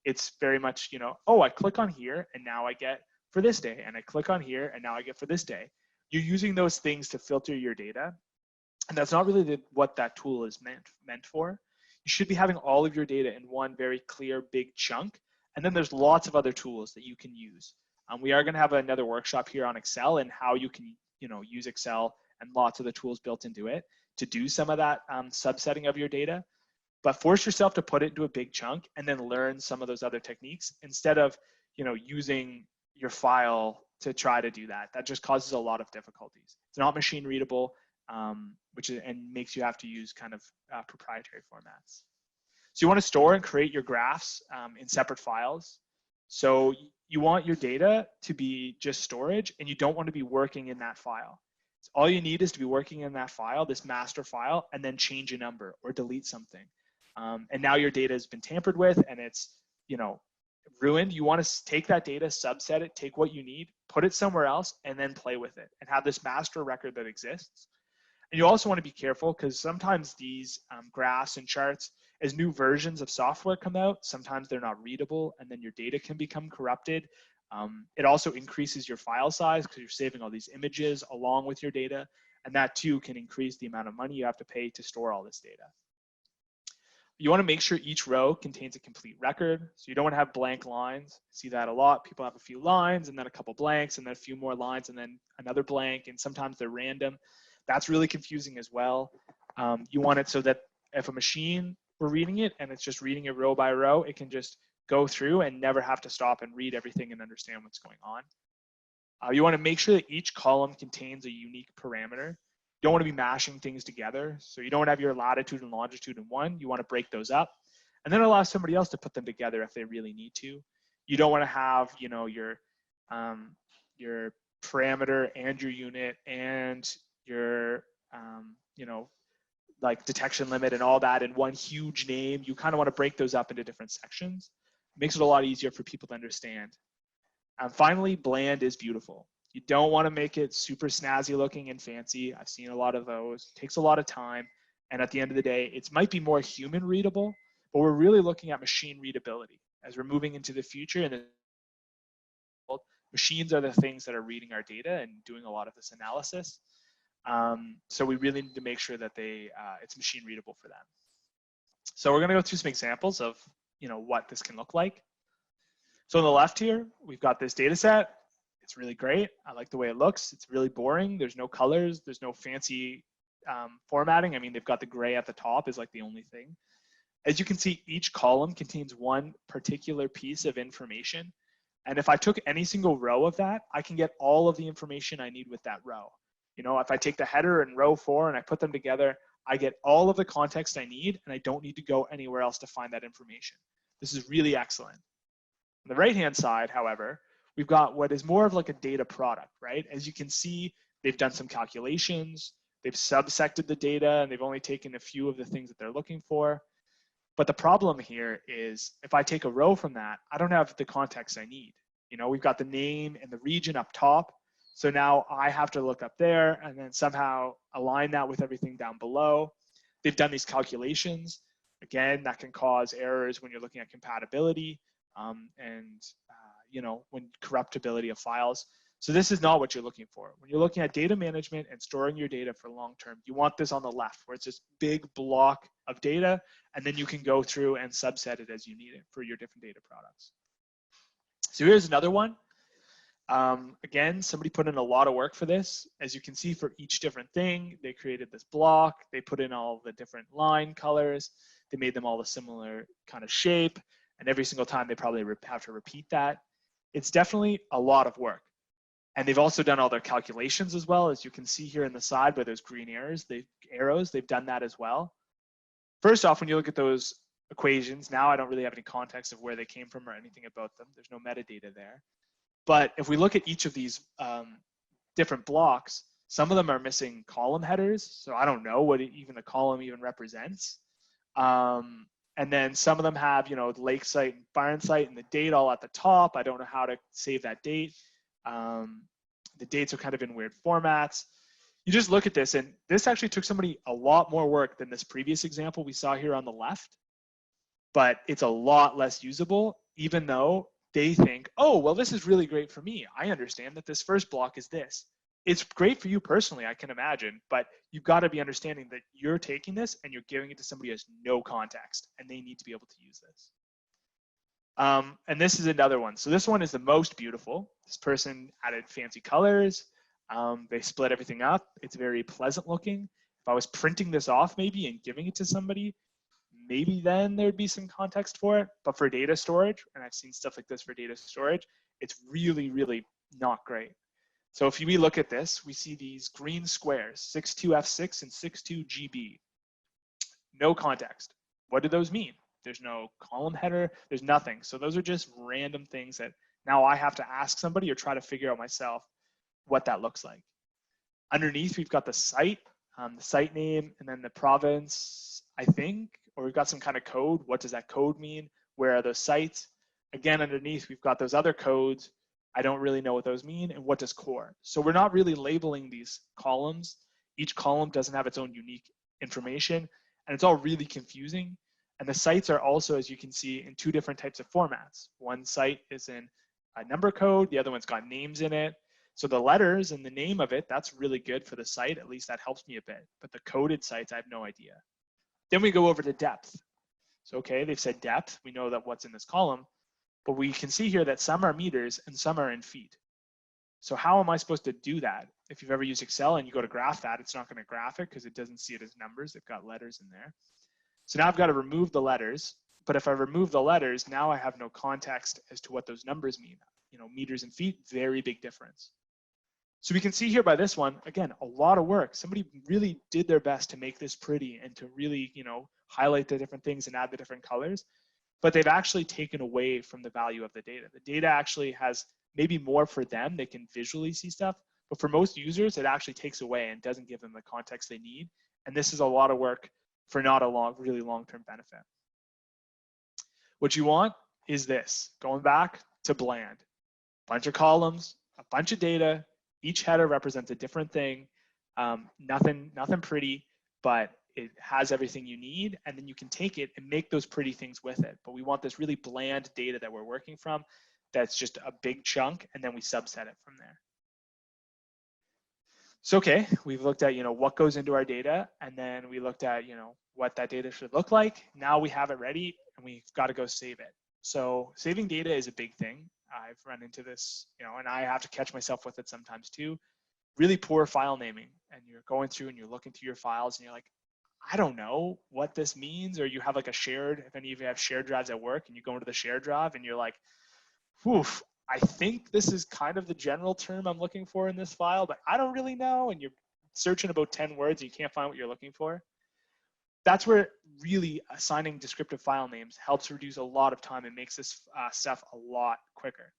it's very much, oh, I click on here and now I get for this day, and I click on here and now I get for this day. You're using those things to filter your data, and that's not really what that tool is meant for. You should be having all of your data in one very clear big chunk, and then there's lots of other tools that you can use. We are going to have another workshop here on Excel and how you can use Excel and lots of the tools built into it to do some of that subsetting of your data. But force yourself to put it into a big chunk and then learn some of those other techniques instead of using your file to try to do that. That just causes a lot of difficulties. It's not machine readable, and makes you have to use kind of proprietary formats. So you want to store and create your graphs in separate files. So you want your data to be just storage, and you don't want to be working in that file. So all you need is to be working in that file, this master file, and then change a number or delete something. And now your data has been tampered with and it's, ruined. You want to take that data, subset it, take what you need, put it somewhere else, and then play with it and have this master record that exists. And you also want to be careful because sometimes these graphs and charts, as new versions of software come out, sometimes they're not readable and then your data can become corrupted. It also increases your file size because you're saving all these images along with your data. And that too can increase the amount of money you have to pay to store all this data. You want to make sure each row contains a complete record. So you don't want to have blank lines. See that a lot. People have a few lines and then a couple blanks and then a few more lines and then another blank. And sometimes they're random. That's really confusing as well. You want it so that if a machine were reading it and it's just reading it row by row, it can just go through and never have to stop and read everything and understand what's going on. You want to make sure that each column contains a unique parameter. You don't want to be mashing things together. So you don't have your latitude and longitude in one. You want to break those up and then allow somebody else to put them together if they really need to. You don't want to have, you know, your parameter and your unit and your, you know, like detection limit and all that in one huge name. You kind of want to break those up into different sections. It makes it a lot easier for people to understand. Finally, bland is beautiful. You don't want to make it super snazzy looking and fancy. I've seen a lot of those. It takes a lot of time. And at the end of the day, it might be more human readable, but we're really looking at machine readability. As we're moving into the future, and machines are the things that are reading our data and doing a lot of this analysis. So we really need to make sure that it's machine readable for them. So we're going to go through some examples of, you know, what this can look like. So on the left here, we've got this data set. It's really great. I like the way it looks. It's really boring. There's no colors. There's no fancy formatting. I mean, they've got the gray at the top is like the only thing. As you can see, each column contains one particular piece of information. And if I took any single row of that, I can get all of the information I need with that row. You know, if I take the header and row 4 and I put them together, I get all of the context I need and I don't need to go anywhere else to find that information. This is really excellent. On the right-hand side, however, we've got what is more of like a data product, right? As you can see, they've done some calculations, they've subsected the data, and they've only taken a few of the things that they're looking for. But the problem here is if I take a row from that, I don't have the context I need. You know, we've got the name and the region up top. So now I have to look up there and then somehow align that with everything down below. They've done these calculations. Again, that can cause errors when you're looking at compatibility you know, when corruptibility of files. So this is not what you're looking for. When you're looking at data management and storing your data for long term, you want this on the left where it's this big block of data, and then you can go through and subset it as you need it for your different data products. So here's another one. Again, somebody put in a lot of work for this. As you can see, for each different thing, they created this block. They put in all the different line colors. They made them all a similar kind of shape. And every single time they probably have to repeat that. It's definitely a lot of work. And they've also done all their calculations as well. As you can see here in the side where there's green arrows, they've done that as well. First off, when you look at those equations, now I don't really have any context of where they came from or anything about them. There's no metadata there. But if we look at each of these different blocks, some of them are missing column headers. So I don't know what even the column even represents. And then some of them have, you know, the lake site and barn site and the date all at the top. I don't know how to save that date. The dates are kind of in weird formats. You just look at this, and this actually took somebody a lot more work than this previous example we saw here on the left. But it's a lot less usable, even though they think, oh, well, this is really great for me. I understand that this first block is this. It's great for you personally, I can imagine, but you've got to be understanding that you're taking this and you're giving it to somebody who has no context, and they need to be able to use this. And this is another one. So this one is the most beautiful. This person added fancy colors. They split everything up. It's very pleasant looking. If I was printing this off maybe and giving it to somebody, maybe then there'd be some context for it. But for data storage, and I've seen stuff like this for data storage, it's really, really not great. So if we look at this, we see these green squares, 62F6 and 62GB. No context. What do those mean? There's no column header, there's nothing. So those are just random things that now I have to ask somebody or try to figure out myself what that looks like. Underneath, we've got the site name, and then the province, I think, or we've got some kind of code. What does that code mean? Where are those sites? Again, underneath, we've got those other codes. I don't really know what those mean, and what does core? So we're not really labeling these columns. Each column doesn't have its own unique information, and it's all really confusing. And the sites are also, as you can see, in two different types of formats. One site is in a number code, the other one's got names in it. So the letters and the name of it, that's really good for the site, at least that helps me a bit. But the coded sites, I have no idea. Then we go over to depth. So, okay, they've said depth. We know that what's in this column, but we can see here that some are meters and some are in feet. So how am I supposed to do that? If you've ever used Excel and you go to graph that, it's not going to graph it because it doesn't see it as numbers. They've got letters in there. So now I've got to remove the letters. But if I remove the letters, now I have no context as to what those numbers mean. You know, meters and feet, very big difference. So we can see here by this one, again, a lot of work. Somebody really did their best to make this pretty and to really, you know, highlight the different things and add the different colors. But they've actually taken away from the value of the data. The data actually has maybe more for them. They can visually see stuff. But for most users, it actually takes away and doesn't give them the context they need. And this is a lot of work for not a really long-term benefit. What you want is this, going back to bland. Bunch of columns, a bunch of data, each header represents a different thing, nothing pretty, but it has everything you need, and then you can take it and make those pretty things with it. But we want this really bland data that we're working from that's just a big chunk, and then we subset it from there. So, okay, we've looked at, you know, what goes into our data, and then we looked at, you know, what that data should look like. Now we have it ready, and we've got to go save it. So saving data is a big thing. I've run into this, you know, and I have to catch myself with it sometimes too. Really poor file naming, and you're going through and you're looking through your files and you're like, I don't know what this means. Or you have like a shared, if any of you have shared drives at work and you go into the shared drive and you're like, woof, I think this is kind of the general term I'm looking for in this file, but I don't really know. And you're searching about 10 words and you can't find what you're looking for. That's where really assigning descriptive file names helps reduce a lot of time and makes this stuff a lot quicker.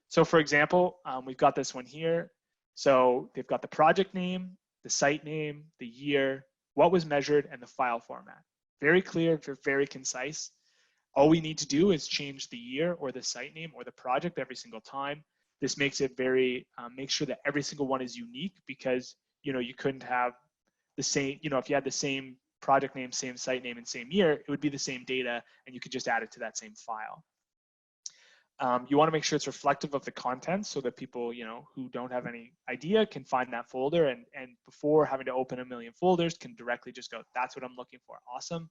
So for example, we've got this one here. So they've got the project name, the site name, the year, what was measured, and the file format. Very clear, very concise. All we need to do is change the year or the site name or the project every single time. This makes it very, make sure that every single one is unique, because, you know, you couldn't have the same, you know, if you had the same project name, same site name, and same year, it would be the same data, and you could just add it to that same file. You want to make sure it's reflective of the content so that people, you know, who don't have any idea can find that folder, and before having to open a million folders can directly just go, that's what I'm looking for. Awesome.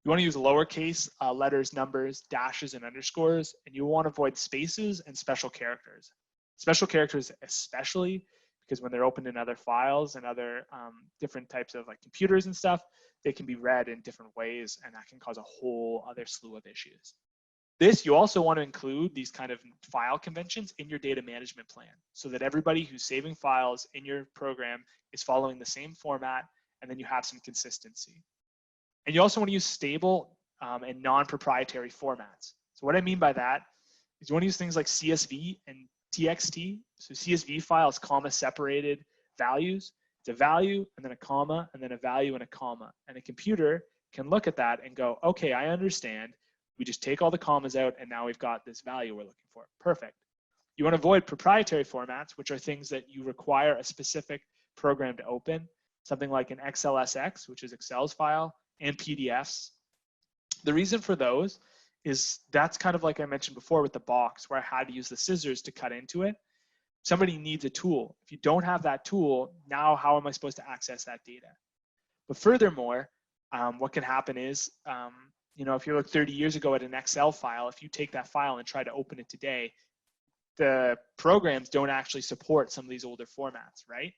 You want to use lowercase letters, numbers, dashes, and underscores, and you want to avoid spaces and special characters. Special characters especially, because when they're opened in other files and other different types of like computers and stuff, they can be read in different ways, and that can cause a whole other slew of issues. This, you also want to include these kind of file conventions in your data management plan so that everybody who's saving files in your program is following the same format, and then you have some consistency. And you also want to use stable and non-proprietary formats. So what I mean by that is you want to use things like CSV and TXT. So CSV files, comma separated values. It's a value and then a comma and then a value and a comma. And a computer can look at that and go, okay, I understand. We just take all the commas out and now we've got this value we're looking for. Perfect. You want to avoid proprietary formats, which are things that you require a specific program to open, something like an XLSX, which is Excel's file, and PDFs. The reason for those is that's kind of like I mentioned before with the box, where I had to use the scissors to cut into it. Somebody needs a tool. If you don't have that tool, now how am I supposed to access that data? But furthermore, what can happen is, you know, if you look 30 years ago at an Excel file, if you take that file and try to open it today, the programs don't actually support some of these older formats, right?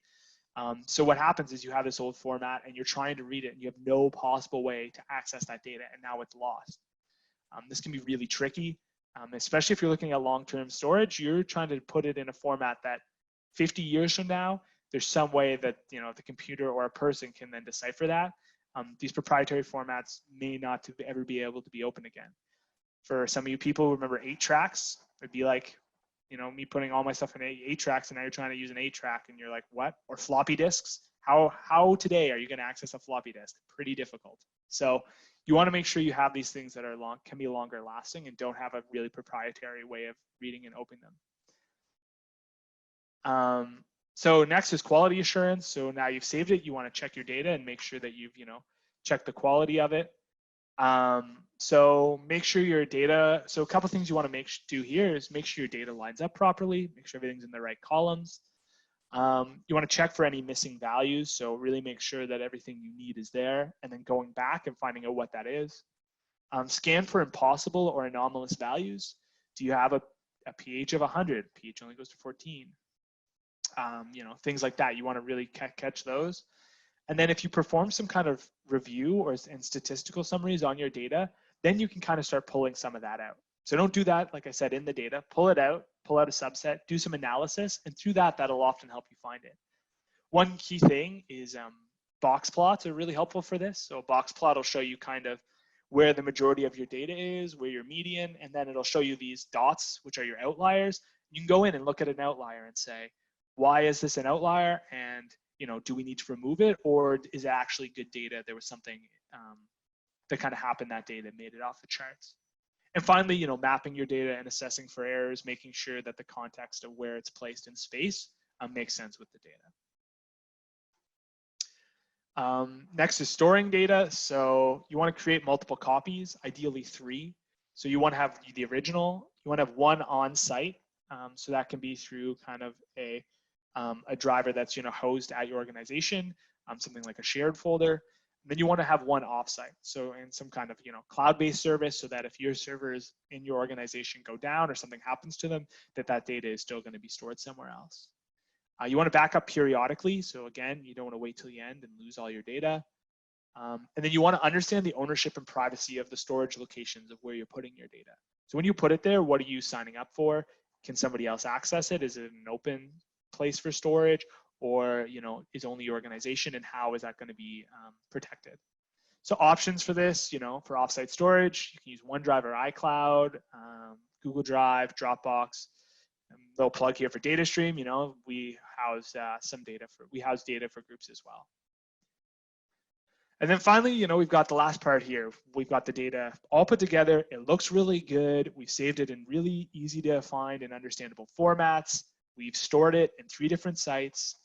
So what happens is you have this old format and you're trying to read it and you have no possible way to access that data, and now it's lost. This can be really tricky, especially if you're looking at long-term storage. You're trying to put it in a format that 50 years from now, there's some way that, you know, the computer or a person can then decipher that. These proprietary formats may not ever be able to be opened again. For some of you people who remember 8 tracks, it'd be like, you know, me putting all my stuff in 8 tracks, and now you're trying to use an 8 track and you're like, what? Or floppy disks. How today are you going to access a floppy disk? Pretty difficult. So you want to make sure you have these things that are can be longer lasting and don't have a really proprietary way of reading and opening them. So next is quality assurance. So now you've saved it, you want to check your data and make sure that you've, you know, checked the quality of it. So make sure your data, so a couple things you want to do here is make sure your data lines up properly, make sure everything's in the right columns. You want to check for any missing values. So really make sure that everything you need is there, and then going back and finding out what that is. Scan for impossible or anomalous values. Do you have a pH of 100? pH only goes to 14. Things like that. You want to really catch those. And then if you perform some kind of review and statistical summaries on your data, then you can kind of start pulling some of that out. So don't do that, like I said, in the data. Pull it out, pull out a subset, do some analysis, and through that, that'll often help you find it. One key thing is box plots are really helpful for this. So a box plot will show you kind of where the majority of your data is, where your median, and then it'll show you these dots, which are your outliers. You can go in and look at an outlier and say, why is this an outlier? And do we need to remove it, or is it actually good data? There was something that kind of happened that day that made it off the charts. And finally, mapping your data and assessing for errors, making sure that the context of where it's placed in space makes sense with the data. Next is storing data. So you want to create multiple copies, ideally 3. So you want to have the original, you want to have one on site. So that can be through kind of a driver that's hosted at your organization, something like a shared folder. And then you want to have one offsite, so in some kind of cloud-based service, so that if your servers in your organization go down or something happens to them, that data is still going to be stored somewhere else. You want to back up periodically, so again, you don't want to wait till the end and lose all your data. And then you want to understand the ownership and privacy of the storage locations of where you're putting your data. So when you put it there, what are you signing up for? Can somebody else access it? Is it an open place for storage, or is only your organization, and how is that going to be protected? So options for this, for offsite storage, you can use OneDrive or iCloud, Google Drive, Dropbox. Little plug here for DataStream. We house we house data for groups as well. And then finally, we've got the last part here. We've got the data all put together. It looks really good. We've saved it in really easy to find and understandable formats. We've stored it in 3 different sites.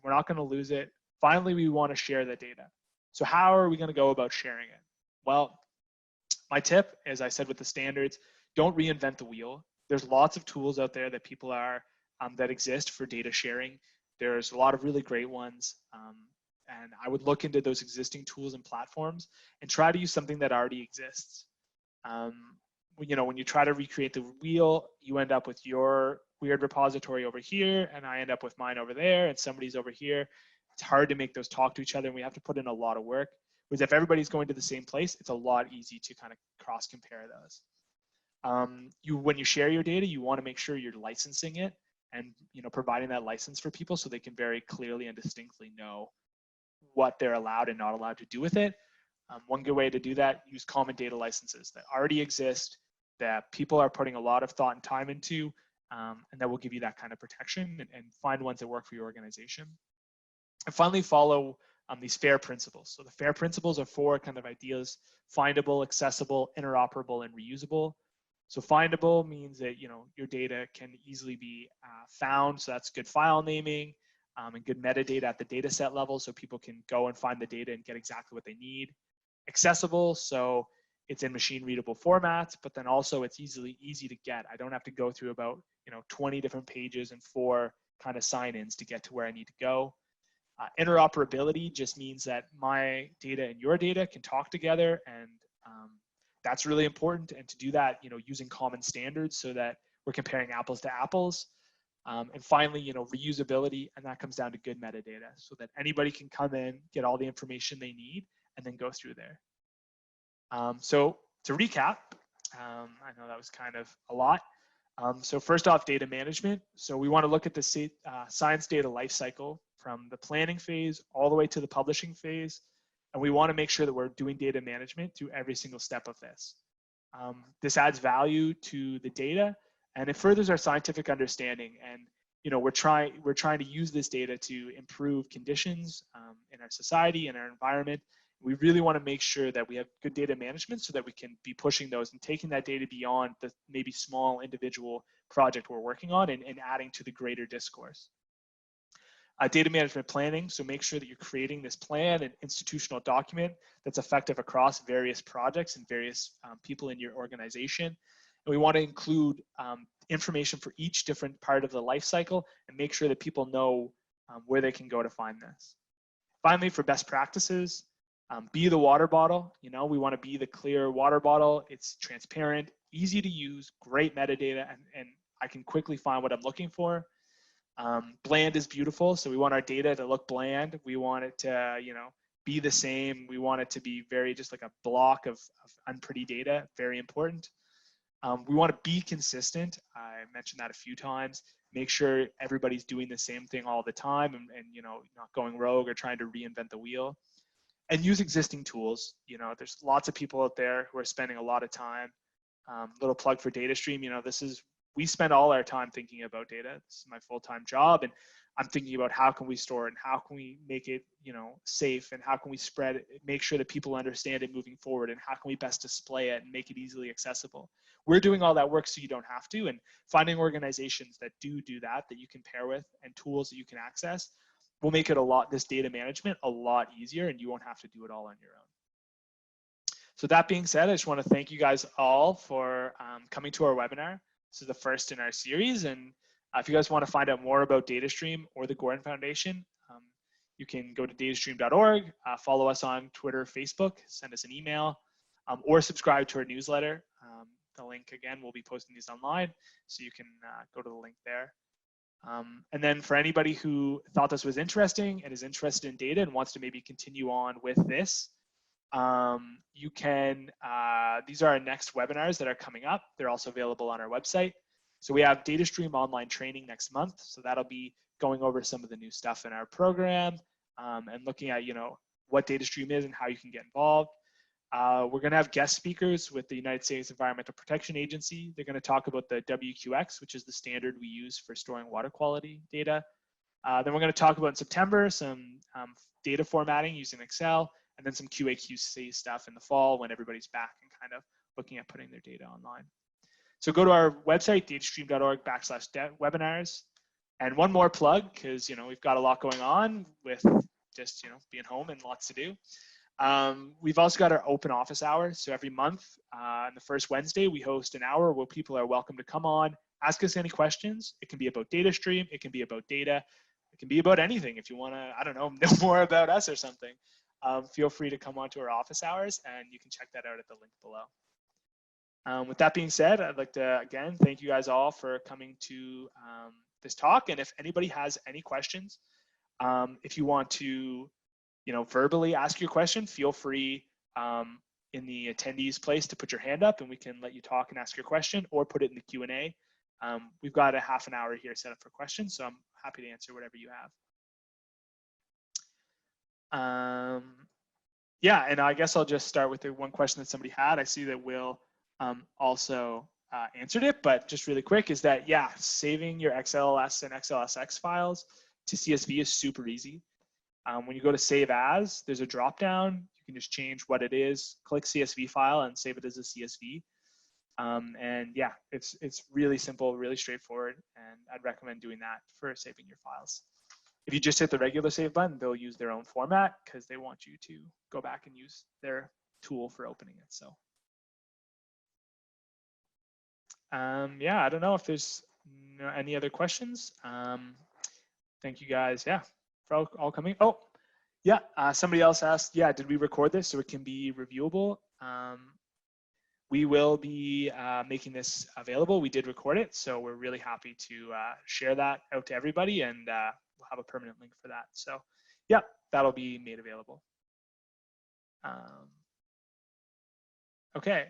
We're not going to lose it. Finally, we want to share the data. So how are we going to go about sharing it? Well, my tip, as I said with the standards, don't reinvent the wheel. There's lots of tools out there that people are that exist for data sharing. There's a lot of really great ones. And I would look into those existing tools and platforms and try to use something that already exists. When you try to recreate the wheel, you end up with your weird repository over here, and I end up with mine over there, and somebody's over here. It's hard to make those talk to each other, and we have to put in a lot of work. Whereas if everybody's going to the same place, it's a lot easy to kind of cross-compare those. When you share your data, you want to make sure you're licensing it and providing that license for people so they can very clearly and distinctly know what they're allowed and not allowed to do with it. One good way to do that, use common data licenses that already exist, that people are putting a lot of thought and time into, and that will give you that kind of protection, and find ones that work for your organization. And finally, follow these FAIR principles. So the FAIR principles are 4 kind of ideas: findable, accessible, interoperable, and reusable. So findable means that your data can easily be found, so that's good file naming, and good metadata at the data set level, so people can go and find the data and get exactly what they need. Accessible, so it's in machine readable formats, but then also it's easy to get. I don't have to go through about 20 different pages and 4 kind of sign-ins to get to where I need to go. Interoperability just means that my data and your data can talk together, and that's really important. And to do that, using common standards so that we're comparing apples to apples. And finally, reusability, and that comes down to good metadata so that anybody can come in, get all the information they need, and then go through there. So to recap, I know that was kind of a lot. So first off, data management. So we want to look at the science data lifecycle from the planning phase all the way to the publishing phase. And we want to make sure that we're doing data management through every single step of this. This adds value to the data, and it furthers our scientific understanding. And we're trying to use this data to improve conditions in our society and our environment. We really want to make sure that we have good data management so that we can be pushing those and taking that data beyond the maybe small individual project we're working on and adding to the greater discourse. Data management planning, so make sure that you're creating this plan and institutional document that's effective across various projects and various people in your organization. And we want to include information for each different part of the life cycle and make sure that people know where they can go to find this. Finally, for best practices, Be the water bottle. You know, we want to be the clear water bottle. It's transparent, easy to use, great metadata, and I can quickly find what I'm looking for. Bland is beautiful, so we want our data to look bland. We want it to, you know, be the same. We want it to be very just like a block of unpretty data, very important. We want to be consistent. I mentioned that a few times. Make sure everybody's doing the same thing all the time and you know, not going rogue or trying to reinvent the wheel. And use existing tools. You know, there's lots of people out there who are spending a lot of time. Little plug for DataStream. You know, we spend all our time thinking about data. This is my full-time job, and I'm thinking about how can we store it and how can we make it, you know, safe, and how can we spread it, make sure that people understand it moving forward, and how can we best display it and make it easily accessible. We're doing all that work so you don't have to, and finding organizations that do that you can pair with, and tools that you can access will make it this data management a lot easier, and you won't have to do it all on your own. So that being said, I just want to thank you guys all for coming to our webinar. This is the first in our series, and if you guys want to find out more about DataStream or the Gordon Foundation, you can go to datastream.org, follow us on Twitter, Facebook, send us an email, or subscribe to our newsletter. The link, again, we'll be posting these online, so you can go to the link there. And then for anybody who thought this was interesting and is interested in data and wants to maybe continue on with this, you can, these are our next webinars that are coming up. They're also available on our website. So we have DataStream online training next month. So that'll be going over some of the new stuff in our program and looking at, you know, what DataStream is and how you can get involved. We're going to have guest speakers with the United States Environmental Protection Agency. They're going to talk about the WQX, which is the standard we use for storing water quality data. Then we're going to talk about in September some data formatting using Excel, and then some QA/QC stuff in the fall when everybody's back and kind of looking at putting their data online. So go to our website, datastream.org/webinars. And one more plug, because you know we've got a lot going on with just being home and lots to do. We've also got our open office hours. So every month, on the first Wednesday, we host an hour where people are welcome to come on, ask us any questions. It can be about DataStream, it can be about data, it can be about anything. If you want to, I don't know more about us or something, feel free to come on to our office hours, and you can check that out at the link below. With that being said, I'd like to again thank you guys all for coming to this talk. And if anybody has any questions, if you want to verbally ask your question, feel free in the attendees place to put your hand up and we can let you talk and ask your question, or put it in the Q&A. We've got a half an hour here set up for questions, so I'm happy to answer whatever you have. Yeah, and I guess I'll just start with the one question that somebody had. I see that Will also answered it, but just really quick is that, yeah, saving your XLS and XLSX files to CSV is super easy. When you go to Save As, there's a drop down. You can just change what it is, click CSV file, and save it as a CSV. And yeah, it's really simple, really straightforward, and I'd recommend doing that for saving your files. If you just hit the regular save button, they'll use their own format because they want you to go back and use their tool for opening it. So yeah, I don't know if there's any other questions. Thank you guys, yeah, for all coming. Oh, yeah, somebody else asked, yeah, did we record this so it can be reviewable? We will be making this available. We did record it, so we're really happy to share that out to everybody, and we'll have a permanent link for that. So yeah, that'll be made available. Okay.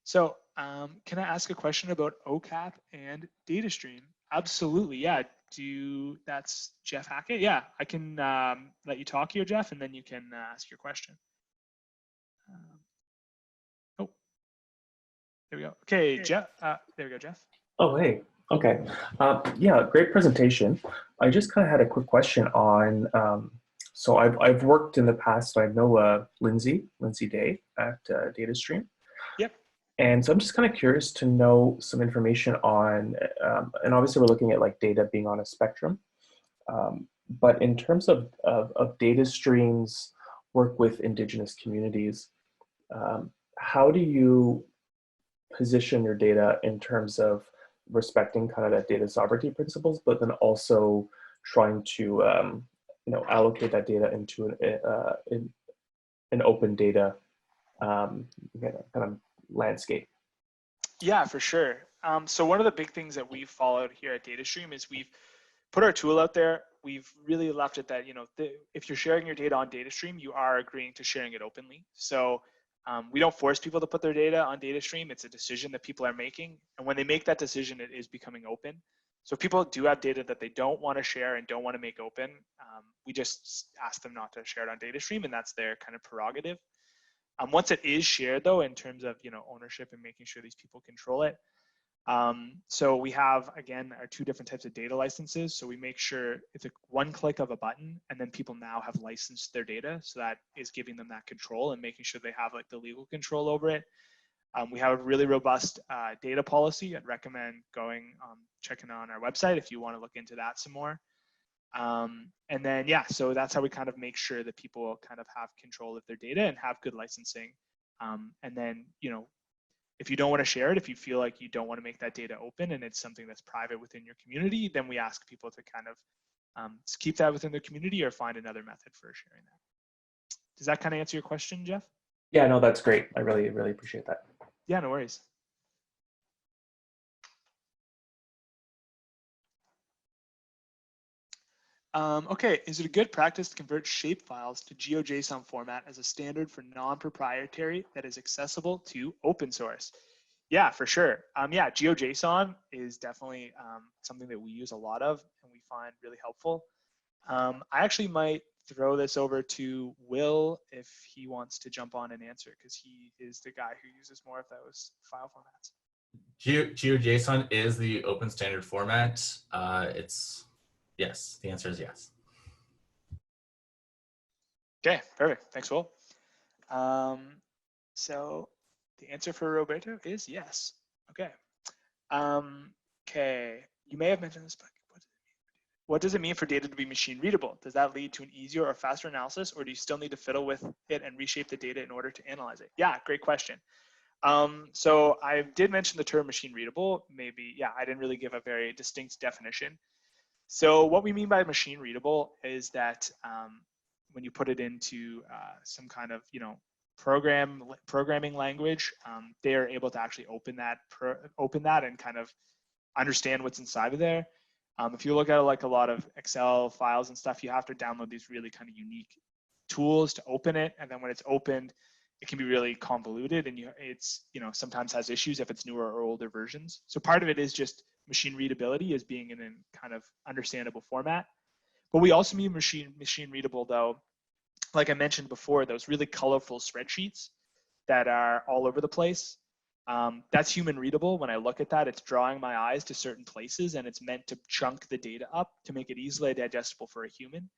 So can I ask a question about OCAP and DataStream? Absolutely, yeah. That's Jeff Hackett. Yeah, I can let you talk here, Jeff, and then you can ask your question. Oh, there we go. Okay, Jeff. There we go, Jeff. Oh, hey. Okay. Yeah, great presentation. I just kind of had a quick question on. So I've worked in the past. So I know Lindsay Day at DataStream. Yep. And so I'm just kind of curious to know some information on, and obviously we're looking at like data being on a spectrum, but in terms of DataStream's work with Indigenous communities, how do you position your data in terms of respecting kind of that data sovereignty principles, but then also trying to allocate that data into an open data kind of landscape? Yeah, for sure. So one of the big things that we've followed here at DataStream is we've put our tool out there. We've really left it that, if you're sharing your data on DataStream, you are agreeing to sharing it openly. So we don't force people to put their data on DataStream. It's a decision that people are making. And when they make that decision, it is becoming open. So if people do have data that they don't want to share and don't want to make open, we just ask them not to share it on DataStream, and that's their kind of prerogative. Once it is shared, though, in terms of ownership and making sure these people control it, so we have, again, our two different types of data licenses. So we make sure it's a one click of a button, and then people now have licensed their data. So that is giving them that control and making sure they have like the legal control over it. We have a really robust data policy. I'd recommend checking on our website if you want to look into that some more. And then, yeah, so that's how we kind of make sure that people kind of have control of their data and have good licensing. And then, if you don't want to share it, if you feel like you don't want to make that data open and it's something that's private within your community, then we ask people to kind of keep that within their community or find another method for sharing that. Does that kind of answer your question, Jeff? Yeah, no, that's great. I really, really appreciate that. Yeah, no worries. Okay, is it a good practice to convert shapefiles to GeoJSON format as a standard for non-proprietary that is accessible to open source? Yeah, for sure. Yeah, GeoJSON is definitely something that we use a lot of and we find really helpful. I actually might throw this over to Will if he wants to jump on and answer, because he is the guy who uses more of those file formats. GeoJSON is the open standard format. Yes, the answer is yes. Okay, perfect. Thanks, Will. So the answer for Roberto is yes. Okay. Okay, you may have mentioned this, but what does it mean for data to be machine readable? Does that lead to an easier or faster analysis, or do you still need to fiddle with it and reshape the data in order to analyze it? Yeah, great question. So I did mention the term machine readable. Maybe, yeah, I didn't really give a very distinct definition. So what we mean by machine readable is that when you put it into some kind of, programming language, they are able to actually open that and kind of understand what's inside of there. If you look at like a lot of Excel files and stuff, you have to download these really kind of unique tools to open it. And then when it's opened, it can be really convoluted, and it's sometimes has issues if it's newer or older versions. So part of it is just machine readability as being in a kind of understandable format. But we also mean machine readable, though, like I mentioned before, those really colorful spreadsheets that are all over the place. That's human readable. When I look at that, it's drawing my eyes to certain places, and it's meant to chunk the data up to make it easily digestible for a human.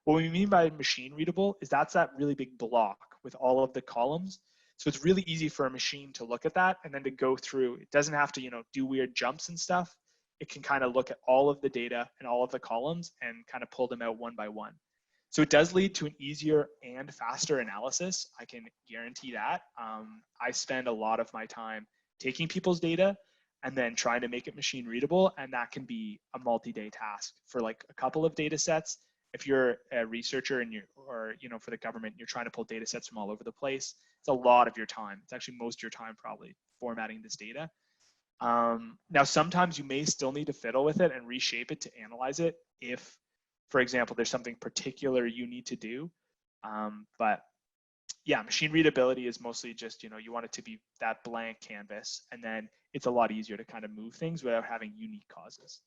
What we mean by machine readable is that's that really big block with all of the columns. So it's really easy for a machine to look at that and then to go through. It doesn't have to, do weird jumps and stuff. It can kind of look at all of the data and all of the columns and kind of pull them out one by one. So it does lead to an easier and faster analysis. I can guarantee that. I spend a lot of my time taking people's data and then trying to make it machine readable, and that can be a multi-day task for like a couple of data sets. If you're a researcher and or for the government, you're trying to pull data sets from all over the place, it's a lot of your time. It's actually most of your time probably formatting this data. Now, sometimes you may still need to fiddle with it and reshape it to analyze it if, for example, there's something particular you need to do. But yeah, machine readability is mostly just, you want it to be that blank canvas, and then it's a lot easier to kind of move things without having unique causes.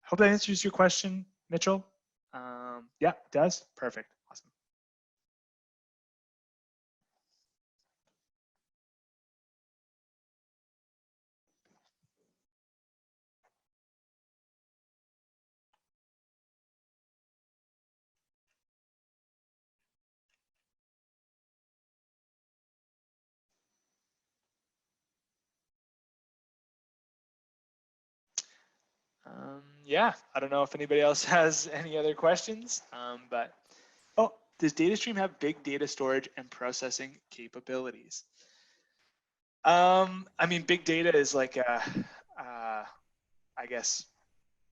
I hope that answers your question, Mitchell. Yeah, it does. Perfect. Awesome. Yeah, I don't know if anybody else has any other questions, but does DataStream have big data storage and processing capabilities? I mean, big data is like I guess,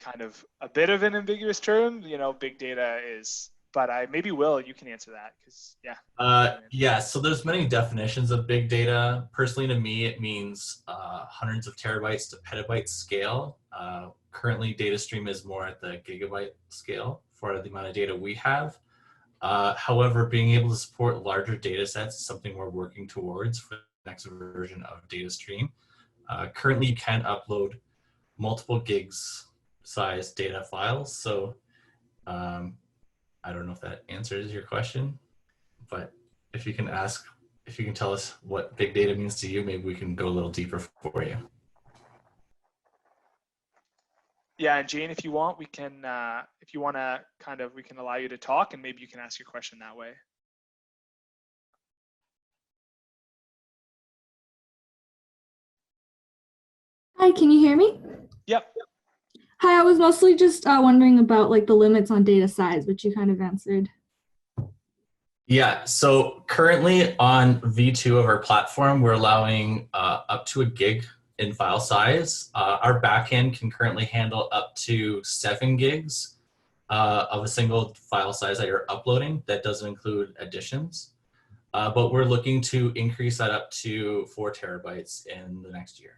kind of a bit of an ambiguous term. Big data is, but maybe Will, you can answer that because yeah. Yeah, so there's many definitions of big data. Personally, to me, it means hundreds of terabytes to petabyte scale. Currently, DataStream is more at the gigabyte scale for the amount of data we have. However, being able to support larger data sets is something we're working towards for the next version of DataStream. Currently, you can upload multiple gigs size data files. So I don't know if that answers your question, but if you can tell us what big data means to you, maybe we can go a little deeper for you. Yeah, and Jane, if you want, we can, if you want to we can allow you to talk and maybe you can ask your question that way. Hi, can you hear me? Yep. Hi, I was mostly just wondering about like the limits on data size, which you kind of answered. Yeah, so currently on V2 of our platform, we're allowing up to a gig in file size. Our backend can currently handle up to 7 gigs of a single file size that you're uploading. That doesn't include additions. But we're looking to increase that up to 4 terabytes in the next year.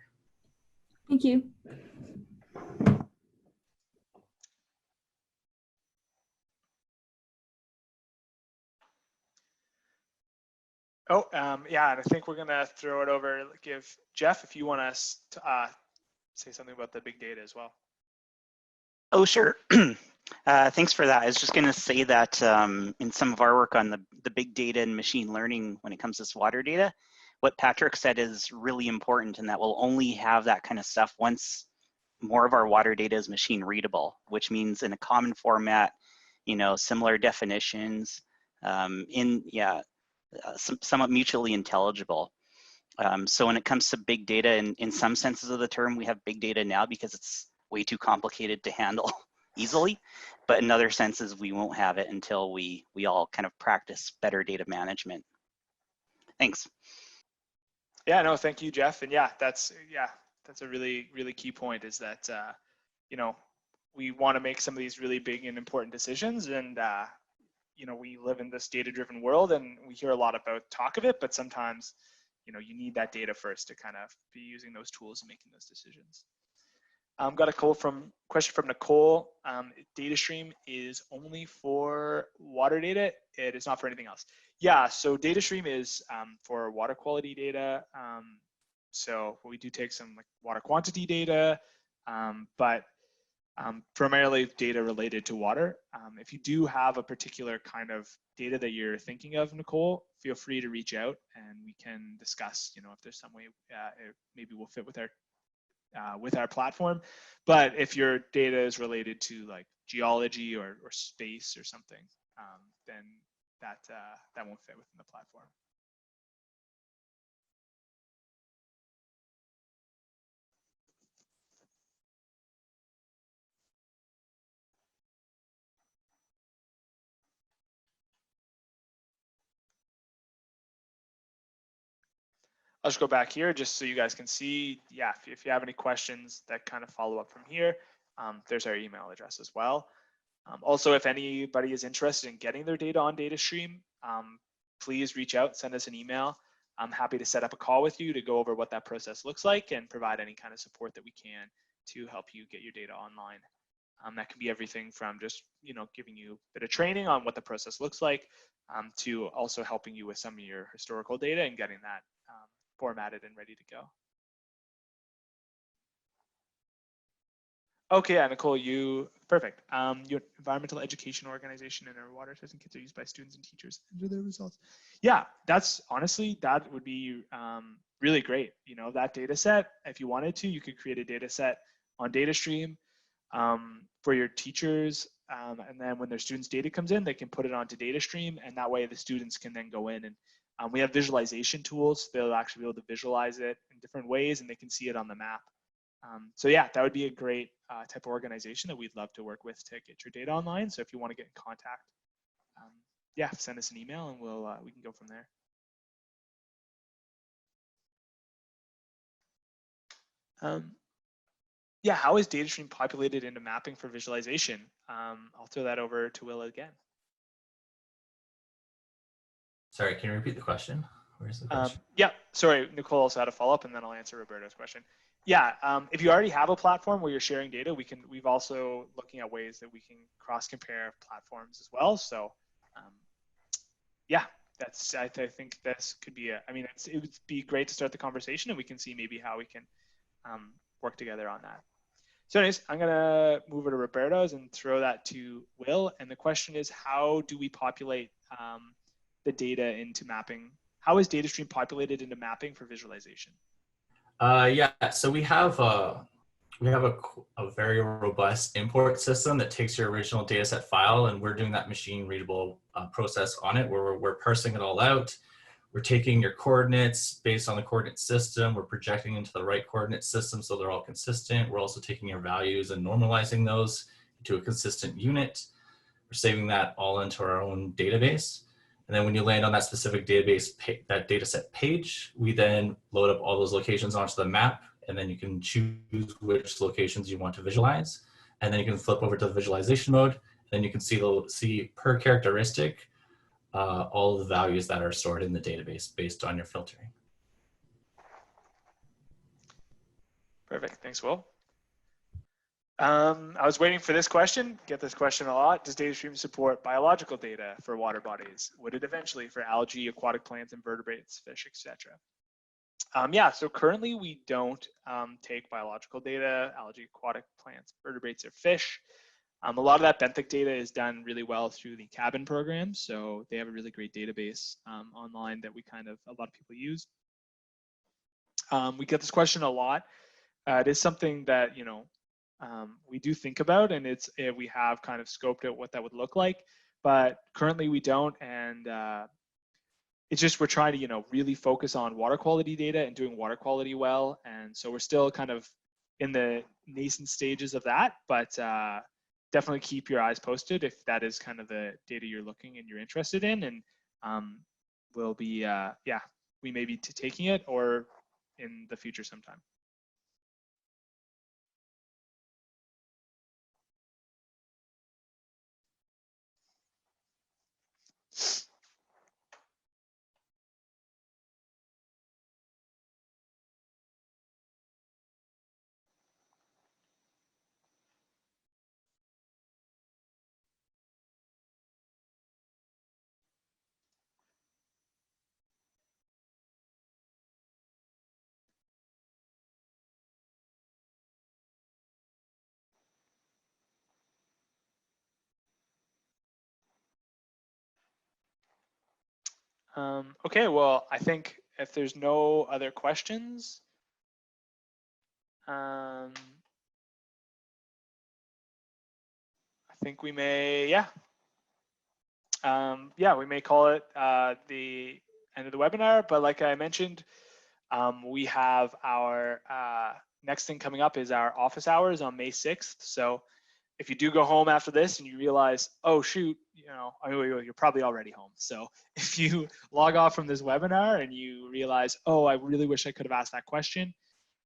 Thank you. Oh, yeah, and I think we're gonna throw it over, give Jeff, if you want us to say something about the big data as well. Oh, sure. Thanks for that. I was just going to say that in some of our work on the big data and machine learning when it comes to water data, what Patrick said is really important, and that we'll only have that kind of stuff once more of our water data is machine readable, which means in a common format, you know, similar definitions, somewhat mutually intelligible. So when it comes to big data, in some senses of the term, we have big data now because it's way too complicated to handle easily. But in other senses, we won't have it until we all kind of practice better data management. Thanks. Yeah, no, thank you, Jeff. And yeah, that's a really, really key point is that, you know, we want to make some of these really big and important decisions. And, you know, we live in this data-driven world and we hear a lot about talk of it, but sometimes, you know, you need that data first to kind of be using those tools and making those decisions. Got a question from Nicole. DataStream is only for water data. It is not for anything else. Yeah, so DataStream is for water quality data. So we do take some like water quantity data, but primarily data related to water. If you do have a particular kind of data that you're thinking of, Nicole, feel free to reach out and we can discuss, you know, if there's some way it maybe will fit with our platform. But if your data is related to like geology or space or something, then that won't fit within the platform. I'll just go back here just so you guys can see. Yeah, if you have any questions that kind of follow up from here, there's our email address as well. Also, if anybody is interested in getting their data on DataStream, please reach out, send us an email. I'm happy to set up a call with you to go over what that process looks like and provide any kind of support that we can to help you get your data online. That can be everything from just, you know, giving you a bit of training on what the process looks like to also helping you with some of your historical data and getting that formatted and ready to go. Okay, yeah, Nicole, perfect. Your environmental education organization and our water testing kits are used by students and teachers to enter their results. Yeah, that's honestly, that would be really great. You know, that data set, if you wanted to, you could create a data set on DataStream for your teachers. And then when their students' data comes in, they can put it onto DataStream, and that way the students can then go in and we have visualization tools. They'll actually be able to visualize it in different ways and they can see it on the map. So yeah, that would be a great type of organization that we'd love to work with to get your data online. So if you want to get in contact, yeah, send us an email and we can go from there. Yeah, how is DataStream populated into mapping for visualization? I'll throw that over to Will again. Sorry, can you repeat the question? Where's the question? Yeah, sorry, Nicole also had a follow-up, and then I'll answer Roberto's question. Yeah, if you already have a platform where you're sharing data, we've also looking at ways that we can cross-compare platforms as well. So, yeah, I think this could be it would be great to start the conversation, and we can see maybe how we can work together on that. So anyways, I'm gonna move it to Roberto's and throw that to Will. And the question is, how do we populate the data into mapping? How is DataStream populated into mapping for visualization? Yeah, so we have a very robust import system that takes your original dataset file, and we're doing that machine readable process on it, where we're parsing it all out. We're taking your coordinates based on the coordinate system. We're projecting into the right coordinate system so they're all consistent. We're also taking your values and normalizing those into a consistent unit. We're saving that all into our own database. And then when you land on that specific database, that dataset page, we then load up all those locations onto the map, and then you can choose which locations you want to visualize. And then you can flip over to the visualization mode, and then you can see per characteristic all of the values that are stored in the database based on your filtering. Perfect, thanks, Will. I was waiting for this question, get this question a lot. Does DataStream support biological data for water bodies? Would it eventually for algae, aquatic plants, invertebrates, fish, etc.? Yeah, so currently we don't take biological data, algae, aquatic plants, vertebrates, or fish. A lot of that benthic data is done really well through the Cabin program. So they have a really great database online that a lot of people use. We get this question a lot. It is something that, we do think about, and we have kind of scoped out what that would look like, but currently we don't. And it's just, we're trying to, really focus on water quality data and doing water quality well. And so we're still kind of in the nascent stages of that, but definitely keep your eyes posted if that is kind of the data you're looking and you're interested in. And we'll be, we may be taking it or in the future sometime. Okay, well, I think if there's no other questions, I think we may, we may call it the end of the webinar. But like I mentioned, we have our next thing coming up is our office hours on May 6th. So if you do go home after this and you realize, oh shoot, you're probably already home. So if you log off from this webinar and you realize, oh, I really wish I could have asked that question,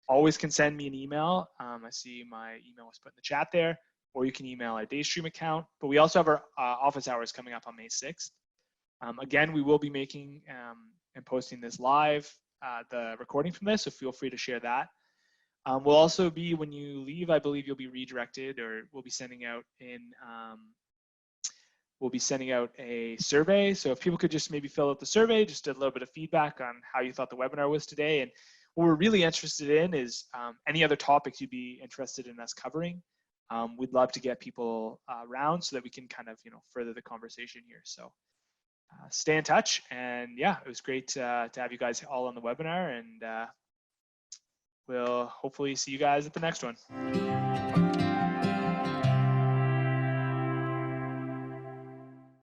always can send me an email. I see my email was put in the chat there, or you can email our DataStream account. But we also have our office hours coming up on May 6th. Again, we will be making and posting this live, the recording from this, so feel free to share that. We'll also be, when you leave, I believe you'll be redirected, or we'll be sending out a survey. So if people could just maybe fill out the survey, just a little bit of feedback on how you thought the webinar was today. And what we're really interested in is any other topics you'd be interested in us covering. We'd love to get people around so that we can kind of, further the conversation here. So stay in touch. And yeah, it was great to have you guys all on the webinar, and we'll hopefully see you guys at the next one.